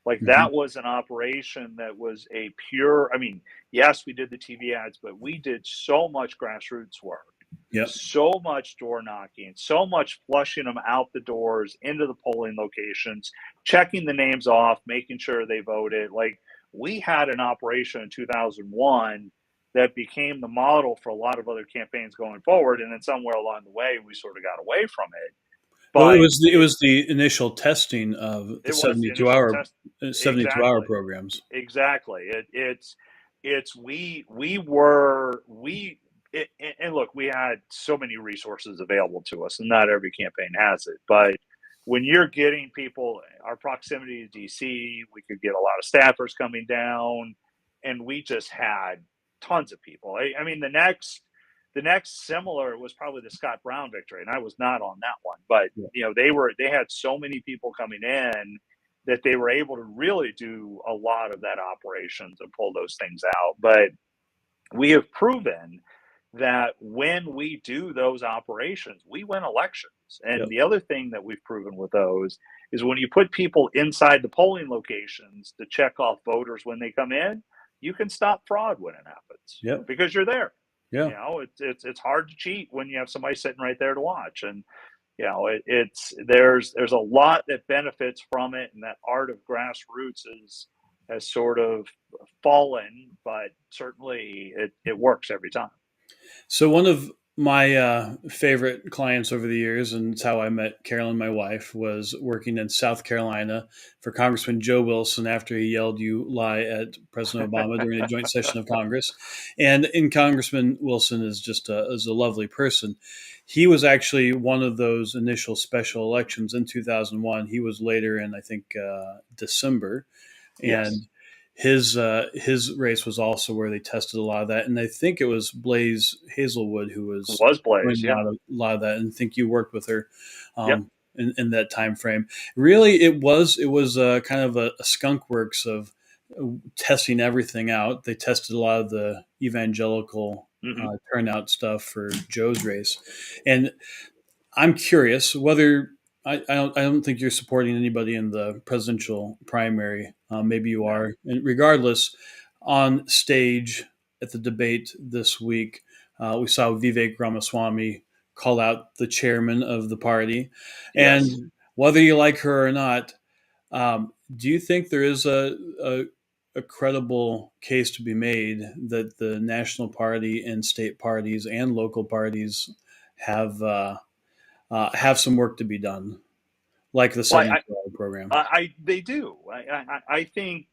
Like Mm-hmm. that was an operation that was a pure, I mean, yes, we did the TV ads, but we did so much grassroots work, Yep. so much door knocking, so much flushing them out the doors into the polling locations, checking the names off, making sure they voted. Like we had an operation in 2001 that became the model for a lot of other campaigns going forward. And then somewhere along the way, we sort of got away from it. Well, But it was the initial testing of the it was the initial test. 72-hour Exactly. programs. Exactly. And look, we had so many resources available to us, and not every campaign has it. But when you're getting people, our proximity to DC, we could get a lot of staffers coming down, and we just had tons of people. I mean, the next similar was probably the Scott Brown victory, and I was not on that one. But Yeah. they had so many people coming in that they were able to really do a lot of that operations and pull those things out. But we have proven that when we do those operations, we win elections. And Yep. the other thing that we've proven with those is when you put people inside the polling locations to check off voters when they come in, you can stop fraud when it happens Yep. because you're there. Yeah. It's hard to cheat when you have somebody sitting right there to watch. And there's a lot that benefits from it, and that art of grassroots has sort of fallen, but certainly it works every time. So one of My favorite clients over the years, and it's how I met Carolyn, my wife, was working in South Carolina for Congressman Joe Wilson after he yelled "You lie" at President Obama during a joint session of Congress. And Congressman Wilson is a lovely person. He was actually one of those initial special elections in 2001. He was later in, I think, December, Yes. and his race was also where they tested a lot of that, and I think it was Blaze Hazelwood who was Was Blaze, pointing yeah. out a lot of that, and I think you worked with her Yep. in that time frame. Really, it was kind of a skunk works of testing everything out. They tested a lot of the evangelical Hmm. turnout stuff for Joe's race, and I'm curious whether I don't think you're supporting anybody in the presidential primary. Maybe you No. are. And regardless, on stage at the debate this week, we saw Vivek Ramaswamy call out the chairman of the party. Yes. And whether you like her or not, do you think there is a credible case to be made that the national party and state parties and local parties have have some work to be done, like the Well, 72-hour program? they do. I think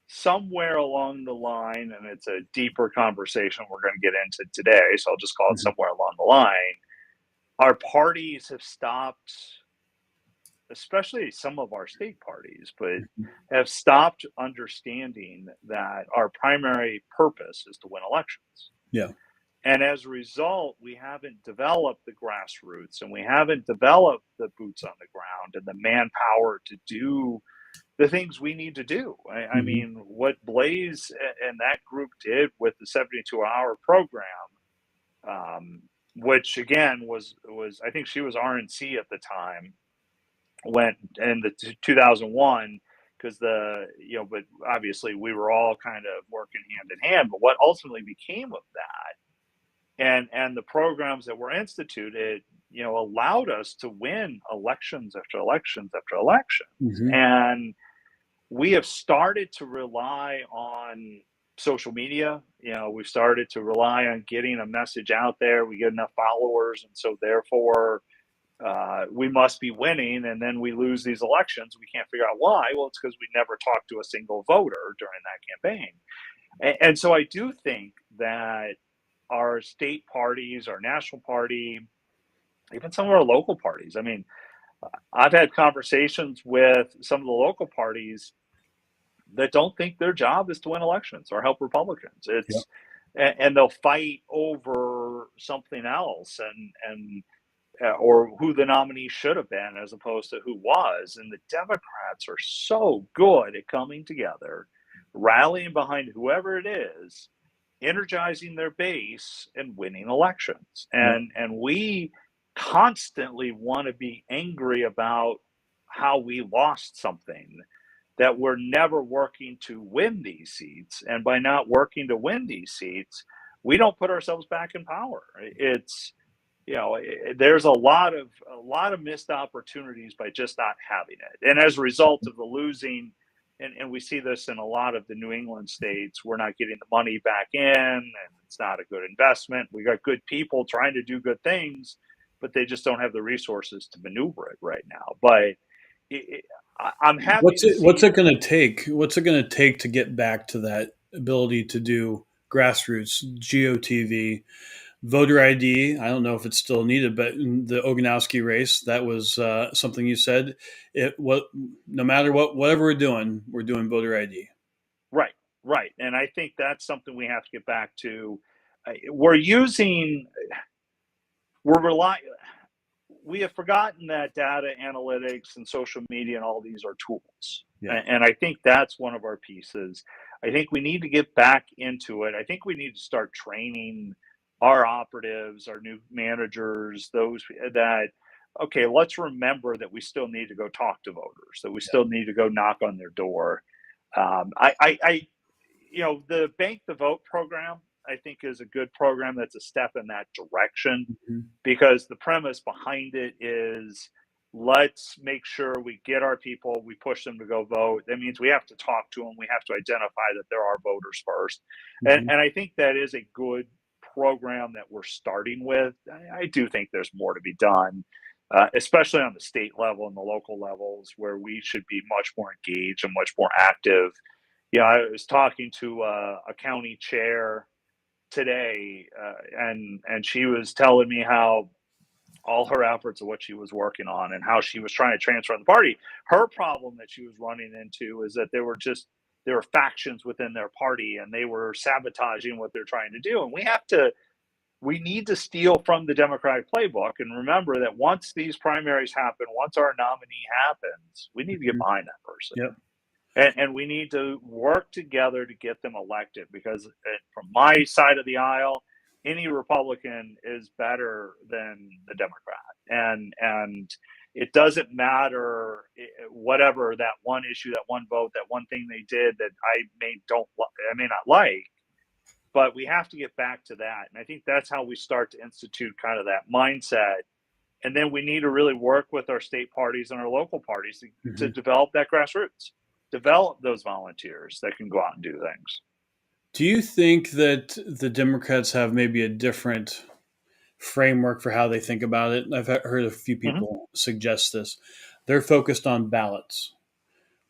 somewhere along the line, and it's a deeper conversation we're going to get into today, so I'll just call it Mhm. somewhere along the line. Our parties have stopped, especially some of our state parties, but have stopped understanding that our primary purpose is to win elections. Yeah. And as a result, we haven't developed the grassroots and we haven't developed the boots on the ground and the manpower to do the things we need to do. I Hmm. mean, what Blaze and that group did with the 72-hour program, um, which again was I think she was RNC at the time, went in the 2001, because but obviously we were all kind of working hand in hand. But what ultimately became of that, and the programs that were instituted, allowed us to win elections after elections after elections. Hmm. And we have started to rely on social media. We've started to rely on getting a message out there. We get enough followers, and so therefore we must be winning. And then we lose these elections. We can't figure out why. Well, it's because we never talked to a single voter during that campaign. And so I do think that our state parties, our national party, even some of our local parties. I mean, I've had conversations with some of the local parties that don't think their job is to win elections or help Republicans. Yeah. And they'll fight over something else, or who the nominee should have been as opposed to who was. And the Democrats are so good at coming together, rallying behind whoever it is, energizing their base, and winning elections. Yeah. And we constantly want to be angry about how we lost something, that we're never working to win these seats. And by not working to win these seats, we don't put ourselves back in power. There's a lot of missed opportunities by just not having it. And as a result of the losing, and we see this in a lot of the New England states, we're not getting the money back in, and it's not a good investment. We got good people trying to do good things, but they just don't have the resources to maneuver it right now. But I'm happy What's to it What's see. it going to take? What's it going to take to get back to that ability to do grassroots GOTV? Voter ID, I don't know if it's still needed, but in the Oganowski race, that was something you said. No matter whatever we're doing voter ID. Right, right. And I think that's something we have to get back to. We're using, we're relying, we have forgotten that data analytics and social media and all these are tools. Yeah. And I think that's one of our pieces. I think we need to get back into it. I think we need to start training our operatives, our new managers, those that, okay, let's remember that we still need to go talk to voters, that we still need to go knock on their door. The Bank the Vote program, I think, is a good program. That's a step in that direction, Mhm. because the premise behind it is, let's make sure we get our people, we push them to go vote. That means we have to talk to them. We have to identify that there are voters first. And, Mhm. and I think that is a good program that we're starting with. I do think there's more to be done, especially on the state level and the local levels, where we should be much more engaged and much more active. I was talking to a county chair today, and she was telling me how all her efforts of what she was working on and how she was trying to transform the party. Her problem that she was running into is that there were factions within their party, and they were sabotaging what they're trying to do. And we need to steal from the Democratic playbook and remember that once these primaries happen, once our nominee happens, we need to get behind that person. Yep. And we need to work together to get them elected, because from my side of the aisle, any Republican is better than the Democrat. And it doesn't matter whatever that one issue, that one vote, that one thing they did that I may not like, but we have to get back to that. And I think that's how we start to institute kind of that mindset. And then we need to really work with our state parties and our local parties to develop that grassroots, develop those volunteers that can go out and do things. Do you think that the Democrats have maybe a different framework for how they think about it? I've heard a few people suggest this. They're focused on ballots.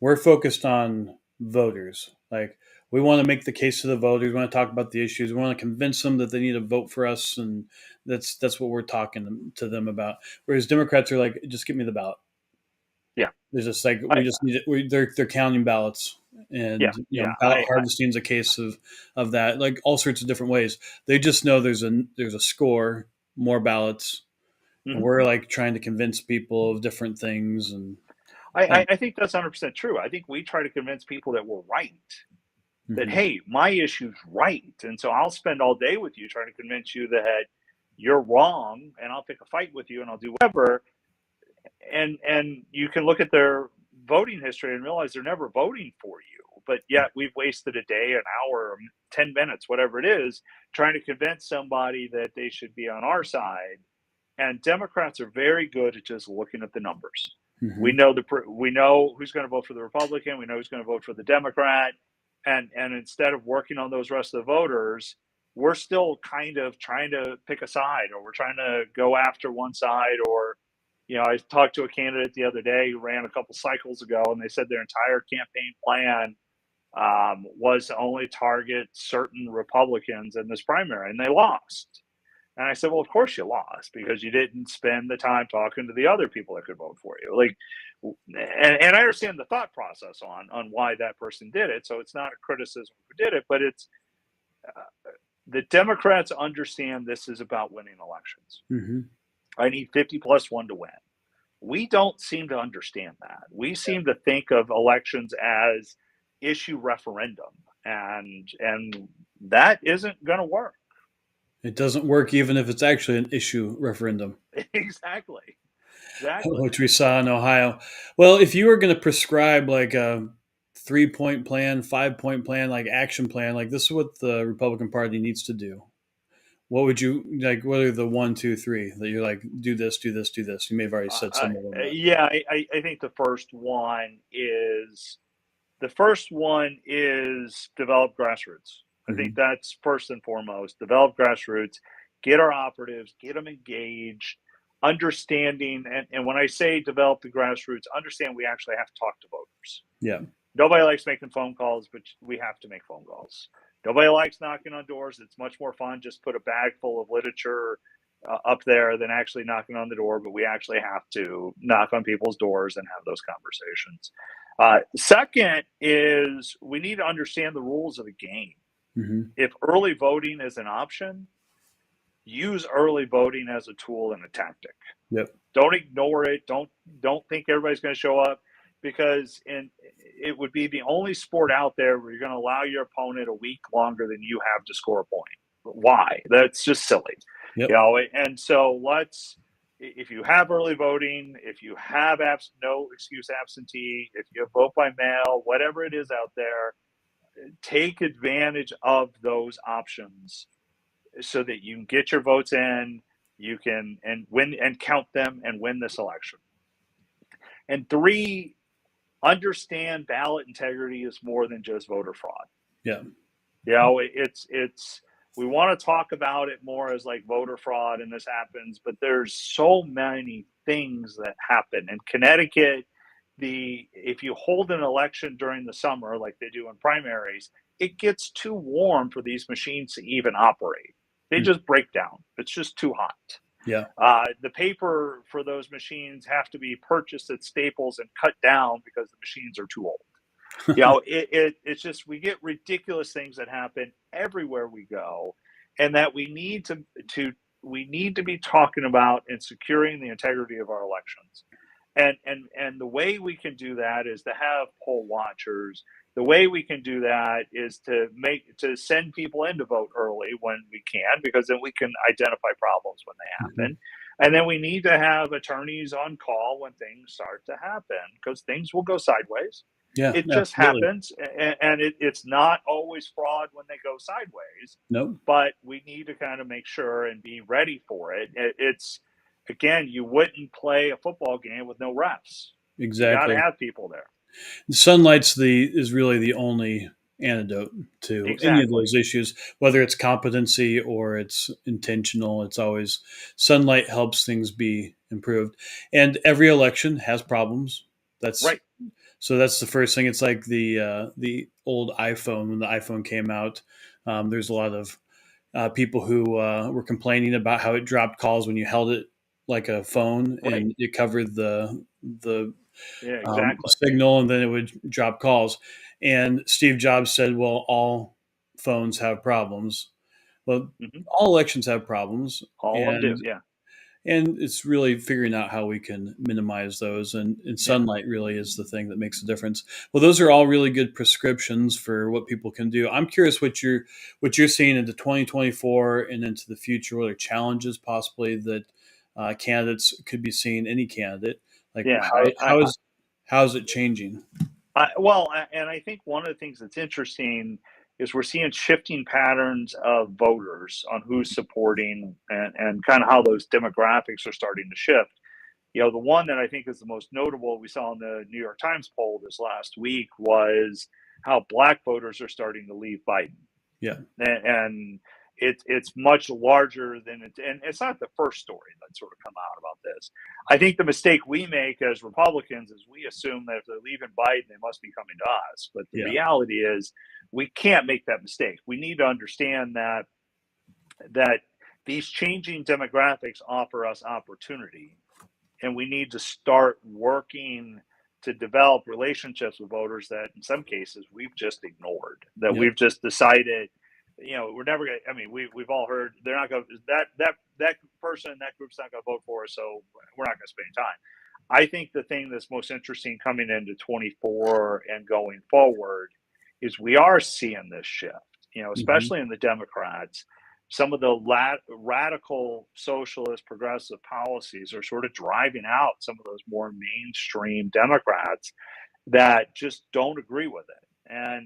We're focused on voters. Like, we want to make the case to the voters. We want to talk about the issues. We want to convince them that they need to vote for us, and that's what we're talking to them about. Whereas Democrats are like, just give me the ballot. Yeah, there's just like we just need it. They're counting ballots, and ballot harvesting is a case of that. Like all sorts of different ways. They just know there's a score, more ballots, and we're like trying to convince people of different things. And I think that's 100% true. I think we try to convince people that we're right. That, hey, my issue's right. And so I'll spend all day with you trying to convince you that you're wrong, and I'll pick a fight with you and I'll do whatever. And you can look at their voting history and realize they're never voting for you. But yet we've wasted a day, an hour, 10 minutes, whatever it is, trying to convince somebody that they should be on our side. And Democrats are very good at just looking at the numbers. We know who's going to vote for the Republican. We know who's going to vote for the Democrat. And instead of working on those rest of the voters, we're still kind of trying to pick a side, or we're trying to go after one side. Or, I talked to a candidate the other day who ran a couple cycles ago, and they said their entire campaign plan was to only target certain Republicans in this primary, and they lost. And I said, well, of course you lost, because you didn't spend the time talking to the other people that could vote for you. And I understand the thought process on why that person did it. So it's not a criticism of who did it, but it's the Democrats understand this is about winning elections. I need 50+1 to win. We don't seem to understand that. We seem to think of elections as issue referendum, and that isn't going to work. It doesn't work even if it's actually an issue referendum. Exactly. Which we saw in Ohio. Well, if you were going to prescribe like a 3-point plan, 5-point plan, like action plan, like this is what the Republican Party needs to do, what would you like? What are the 1, 2, 3 that you're like, do this, do this, do this? You may have already said some of them. Yeah, I think the first one is develop grassroots. I think that's first and foremost. Develop grassroots, get our operatives, get them engaged, understanding. And when I say develop the grassroots, understand we actually have to talk to voters. Yeah. Nobody likes making phone calls, but we have to make phone calls. Nobody likes knocking on doors. It's much more fun just put a bag full of literature up there than actually knocking on the door. But we actually have to knock on people's doors and have those conversations. Second is we need to understand the rules of the game. If early voting is an option, use early voting as a tool and a tactic. Yep. Don't ignore it. Don't think everybody's going to show up, because it would be the only sport out there where you're going to allow your opponent a week longer than you have to score a point. Why? That's just silly. Yep. And so if you have early voting, if you have no excuse absentee, if you have vote by mail, whatever it is out there, take advantage of those options so that you can get your votes in, you can and win and count them and win this election. And 3, understand ballot integrity is more than just voter fraud. Yeah. It's we want to talk about it more as like voter fraud and this happens, but there's so many things that happen. In Connecticut, if you hold an election during the summer like they do in primaries, it gets too warm for these machines to even operate. They just break down. It's just too hot. Yeah. The paper for those machines have to be purchased at Staples and cut down because the machines are too old. It's just, we get ridiculous things that happen everywhere we go, and that we need to be talking about and securing the integrity of our elections. And the way we can do that is to have poll watchers. The way we can do that is to send people in to vote early when we can, because then we can identify problems when they happen. And then we need to have attorneys on call when things start to happen, because things will go sideways. Yeah, it just happens, and it's not always fraud when they go sideways. Nope. But we need to kind of make sure and be ready for it. It's, again, you wouldn't play a football game with no refs. Exactly. You got to have people there. Sunlight's is really the only antidote to any of those issues, whether it's competency or it's intentional. It's always sunlight helps things be improved. And every election has problems. That's right. So that's the first thing. It's like the old iPhone. When the iPhone came out, there's a lot of people who were complaining about how it dropped calls when you held it like a phone, and it covered the signal, and then it would drop calls. And Steve Jobs said, well, all phones have problems. Well, all elections have problems. All of them do, yeah. And it's really figuring out how we can minimize those. And sunlight really is the thing that makes a difference. Well, those are all really good prescriptions for what people can do. I'm curious what you're seeing into 2024 and into the future. What are challenges possibly that candidates could be seeing? Any candidate, like how is it changing? And I think one of the things that's interesting is we're seeing shifting patterns of voters on who's supporting, and kind of how those demographics are starting to shift. The one that I think is the most notable we saw in the New York Times poll this last week was how Black voters are starting to leave Biden. Yeah. And it's much larger than it, and it's not the first story that's sort of come out about this. I think the mistake we make as Republicans is we assume that if they're leaving Biden, they must be coming to us. But the reality is we can't make that mistake. We need to understand that these changing demographics offer us opportunity, and we need to start working to develop relationships with voters that in some cases we've just ignored, that we've just decided, we're never going to, we've all heard they're not going to, that person in that group's not going to vote for us, so we're not going to spend time. I think the thing that's most interesting coming into 24 and going forward is we are seeing this shift, especially in the Democrats. Some of the radical socialist progressive policies are sort of driving out some of those more mainstream Democrats that just don't agree with it.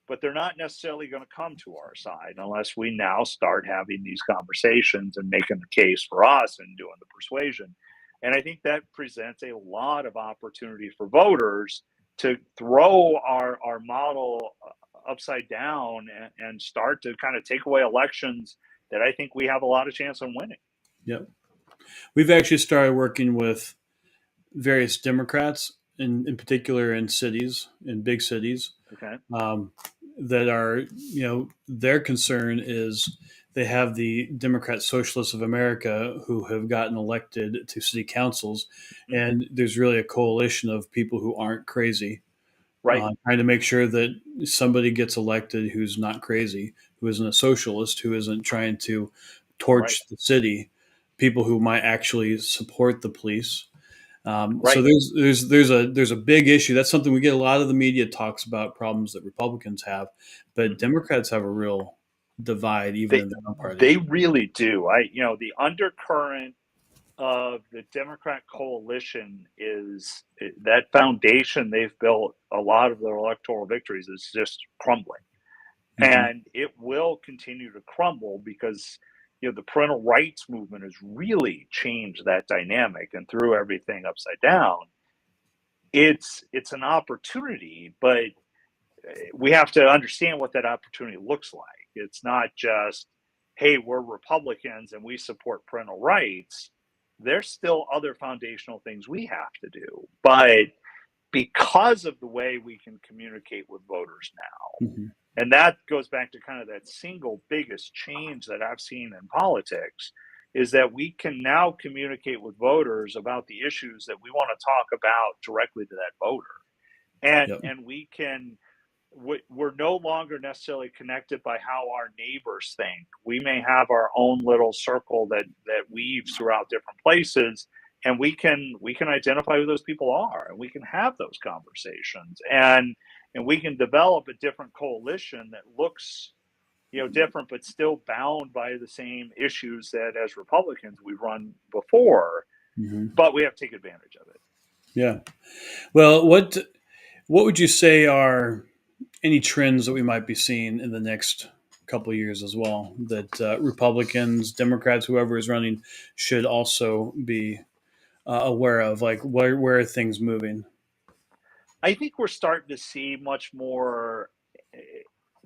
But they're not necessarily going to come to our side unless we now start having these conversations and making the case for us and doing the persuasion. And I think that presents a lot of opportunity for voters to throw our model upside down and start to kind of take away elections that I think we have a lot of chance on winning. Yep. We've actually started working with various Democrats, in particular in cities, in big cities, that are, their concern is they have the Democrat Socialists of America who have gotten elected to city councils, and there's really a coalition of people who aren't crazy, trying to make sure that somebody gets elected who's not crazy, who isn't a socialist, who isn't trying to torch the city, people who might actually support the police. So there's a big issue. That's something we get. A lot of the media talks about problems that Republicans have, but Democrats have a real divide even in their own party. They really do. The undercurrent of the Democrat coalition is that foundation they've built. A lot of their electoral victories is just crumbling, and it will continue to crumble because the parental rights movement has really changed that dynamic and threw everything upside down. It's an opportunity, but we have to understand what that opportunity looks like. It's not just, hey, we're Republicans and we support parental rights, there's still other foundational things we have to do. But because of the way we can communicate with voters now, and that goes back to kind of that single biggest change that I've seen in politics, is that we can now communicate with voters about the issues that we want to talk about directly to that voter. And we can, we're no longer necessarily connected by how our neighbors think. We may have our own little circle that weaves throughout different places, and we can identify who those people are, and we can have those conversations, and we can develop a different coalition that looks, different, but still bound by the same issues that as Republicans we've run before, but we have to take advantage of it. Yeah. Well, what would you say are any trends that we might be seeing in the next couple of years as well that Republicans, Democrats, whoever is running should also be aware of? Like, where are things moving? I think we're starting to see much more.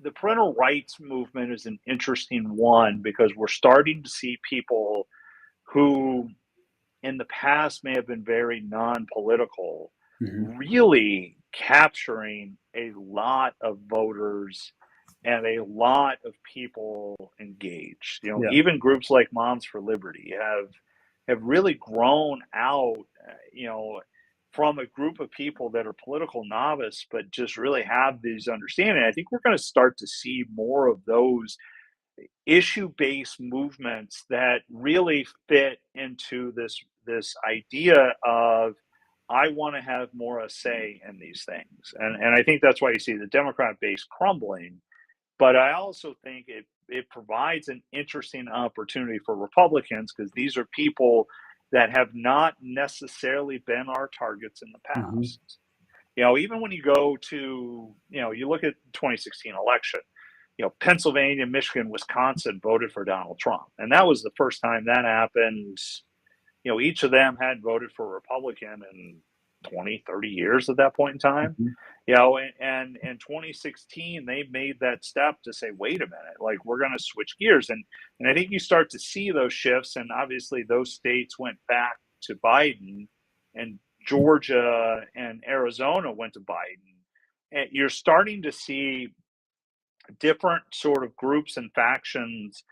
The parental rights movement is an interesting one because we're starting to see people who in the past may have been very non-political, really capturing a lot of voters and a lot of people engaged. Even groups like Moms for Liberty have really grown out, from a group of people that are political novice, but just really have these understanding. I think we're going to start to see more of those issue-based movements that really fit into this idea of, I want to have more a say in these things. And I think that's why you see the Democrat base crumbling. But I also think it provides an interesting opportunity for Republicans, because these are people that have not necessarily been our targets in the past. Even when you go to, you look at the 2016 election, Pennsylvania, Michigan, Wisconsin voted for Donald Trump. And that was the first time that happened. Each of them had voted for a Republican in 20, 30 years at that point in time. And in 2016, they made that step to say, wait a minute, like, we're going to switch gears. And I think you start to see those shifts. And obviously those states went back to Biden, and Georgia and Arizona went to Biden. And you're starting to see different sort of groups and factions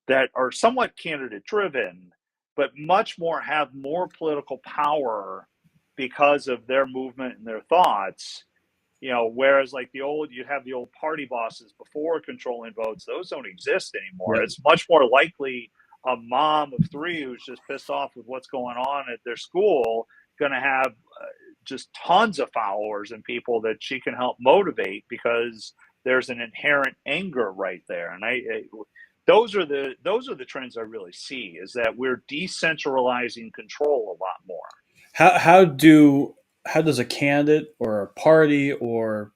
that are somewhat candidate driven, but much more have more political power because of their movement and their thoughts. Whereas like you'd have the old party bosses before controlling votes, those don't exist anymore. It's much more likely a mom of three who's just pissed off with what's going on at their school going to have just tons of followers and people that she can help motivate, because there's an inherent anger right there. And those are the trends I really see, is that we're decentralizing control a lot more. How does a candidate or a party or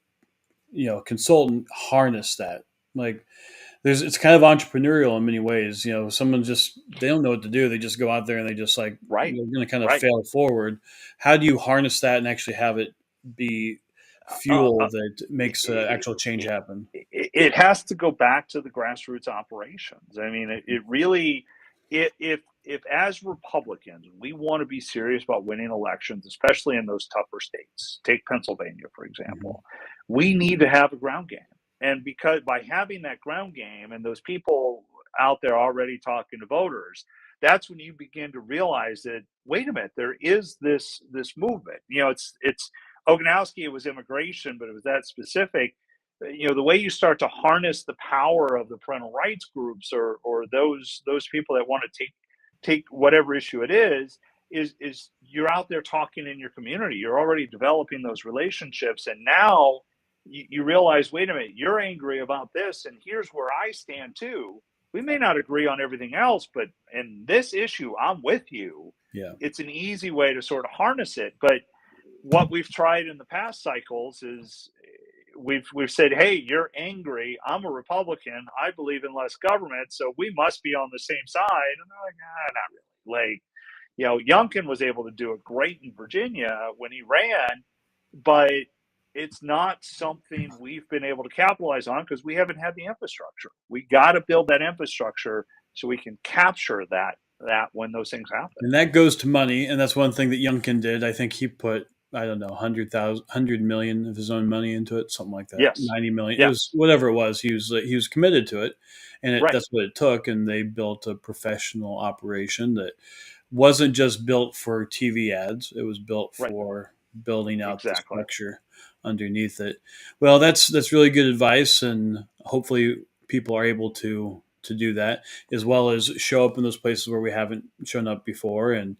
consultant harness that? Like, it's kind of entrepreneurial in many ways. Someone they don't know what to do. They just go out there and they just like, they're going to kind of fail forward. How do you harness that and actually have it be fuel that makes actual change happen? It has to go back to the grassroots operations. I mean, it really, if as Republicans, we want to be serious about winning elections, especially in those tougher states, take Pennsylvania, for example, we need to have a ground game. And because by having that ground game and those people out there already talking to voters, that's when you begin to realize that, wait a minute, there is this movement. It's Oganowski, it was immigration, but it was that specific. The way you start to harness the power of the parental rights groups or those people that want to take whatever issue it is you're out there talking in your community. You're already developing those relationships, and now you realize, wait a minute, you're angry about this, and here's where I stand too. We may not agree on everything else, but in this issue, I'm with you. Yeah, it's an easy way to sort of harness it. But what we've tried in the past cycles is we've said, hey, you're angry. I'm a Republican. I believe in less government, so we must be on the same side. And they're like, not really. Like, Youngkin was able to do it great in Virginia when he ran, but it's not something we've been able to capitalize on because we haven't had the infrastructure. We got to build that infrastructure so we can capture that when those things happen. And that goes to money, and that's one thing that Youngkin did. I think he put, I don't know, 100 million of his own money into it, something like that. Yes. 90 million. Yeah. It was whatever it was. He was committed to it, and Right. that's what it took. And they built a professional operation that wasn't just built for TV ads. It was built for building out the structure underneath it. Well, that's really good advice, and hopefully people are able to do that, as well as show up in those places where we haven't shown up before, and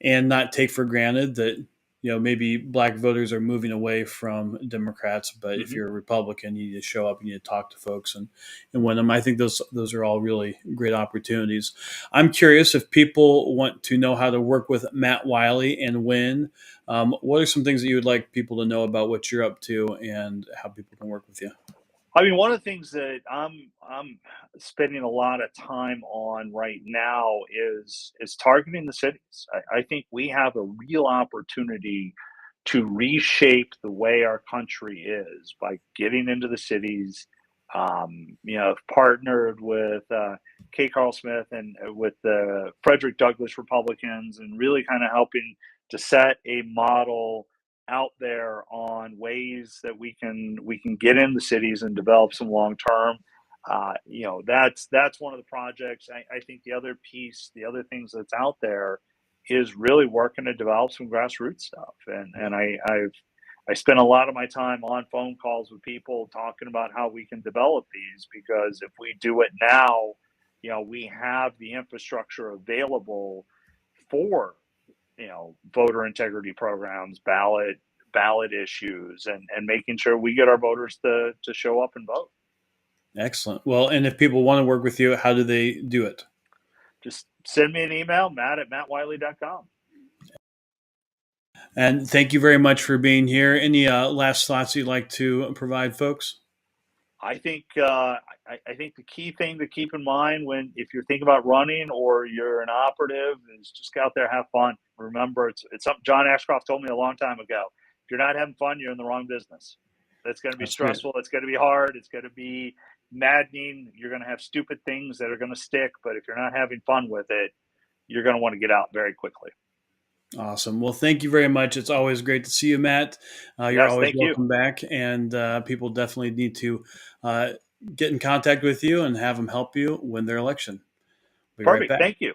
not take for granted that maybe black voters are moving away from Democrats, but if you're a Republican, you need to show up, you need to talk to folks and win them. I think those are all really great opportunities. I'm curious if people want to know how to work with Matt Wylie and win. What are some things that you would like people to know about what you're up to and how people can work with you? I mean, one of the things that I'm spending a lot of time on right now is targeting the cities. I think we have a real opportunity to reshape the way our country is by getting into the cities. Partnered with Kay Carl Smith and with the Frederick Douglass Republicans, and really kind of helping to set a model out there on ways that we can get in the cities and develop some long term. That's one of the projects. I think the other things that's out there is really working to develop some grassroots stuff. And I spend a lot of my time on phone calls with people talking about how we can develop these, because if we do it now, we have the infrastructure available for voter integrity programs, ballot issues, and making sure we get our voters to show up and vote. Excellent. Well, and if people want to work with you, how do they do it? Just send me an email, matt@mattwylie.com. And thank you very much for being here. Any last thoughts you'd like to provide folks? I think the key thing to keep in mind if you're thinking about running or you're an operative is just go out there, have fun. Remember, it's something John Ashcroft told me a long time ago. If you're not having fun, you're in the wrong business. It's going to be stressful. Right. It's going to be hard. It's going to be maddening. You're going to have stupid things that are going to stick. But if you're not having fun with it, you're going to want to get out very quickly. Awesome. Well, thank you very much. It's always great to see you, Matt. You're always welcome back. And people definitely need to get in contact with you and have them help you win their election. Perfect. Right, thank you.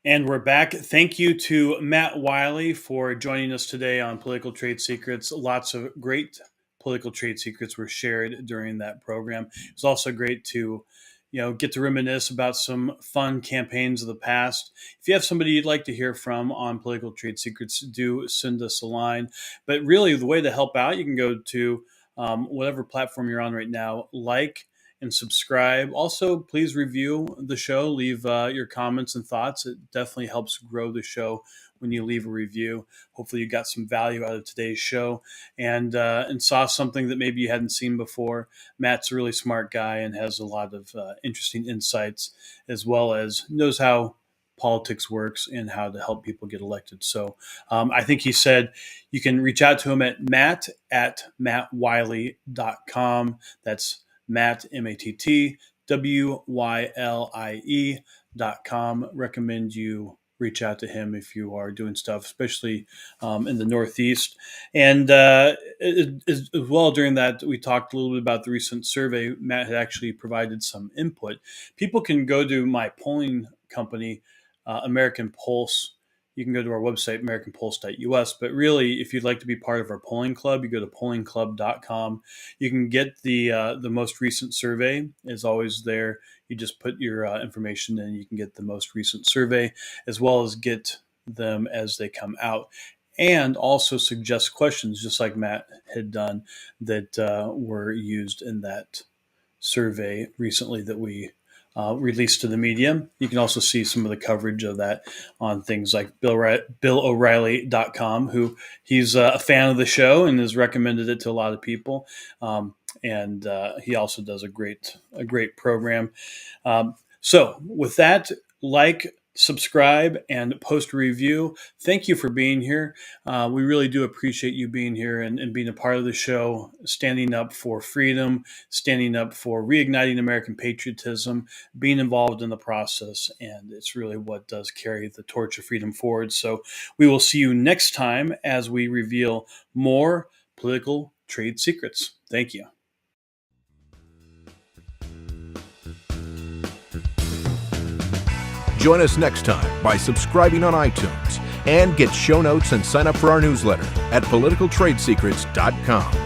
And we're back. Thank you to Matt Wylie for joining us today on Political Trade Secrets. Lots of great political trade secrets were shared during that program. It was also great to, get to reminisce about some fun campaigns of the past. If you have somebody you'd like to hear from on Political Trade Secrets, do send us a line. But really, the way to help out, you can go to whatever platform you're on right now, like and subscribe. Also, please review the show. Leave your comments and thoughts. It definitely helps grow the show when you leave a review. Hopefully you got some value out of today's show and saw something that maybe you hadn't seen before. Matt's a really smart guy and has a lot of interesting insights, as well as knows how politics works and how to help people get elected. So I think he said you can reach out to him at matt@mattwylie.com. That's Matt, MattWylie.com. Recommend you reach out to him if you are doing stuff, especially in the Northeast. And as well, during that, we talked a little bit about the recent survey. Matt had actually provided some input. People can go to my polling company, American Pulse. You can go to our website, americanpulse.us. But really, if you'd like to be part of our polling club, you go to pollingclub.com. You can get the most recent survey. Is always there. You just put your information in. You can get the most recent survey, as well as get them as they come out. And also suggest questions, just like Matt had done, that were used in that survey recently that we released to the media. You can also see some of the coverage of that on things like BillO'Reilly.com, who he's a fan of the show and has recommended it to a lot of people. And he also does a great program. So with that, like, subscribe, and post a review. Thank you for being here. We really do appreciate you being here and being a part of the show, standing up for freedom, standing up for reigniting American patriotism, being involved in the process. And it's really what does carry the torch of freedom forward. So we will see you next time as we reveal more political trade secrets. Thank you. Join us next time by subscribing on iTunes and get show notes and sign up for our newsletter at politicaltradesecrets.com.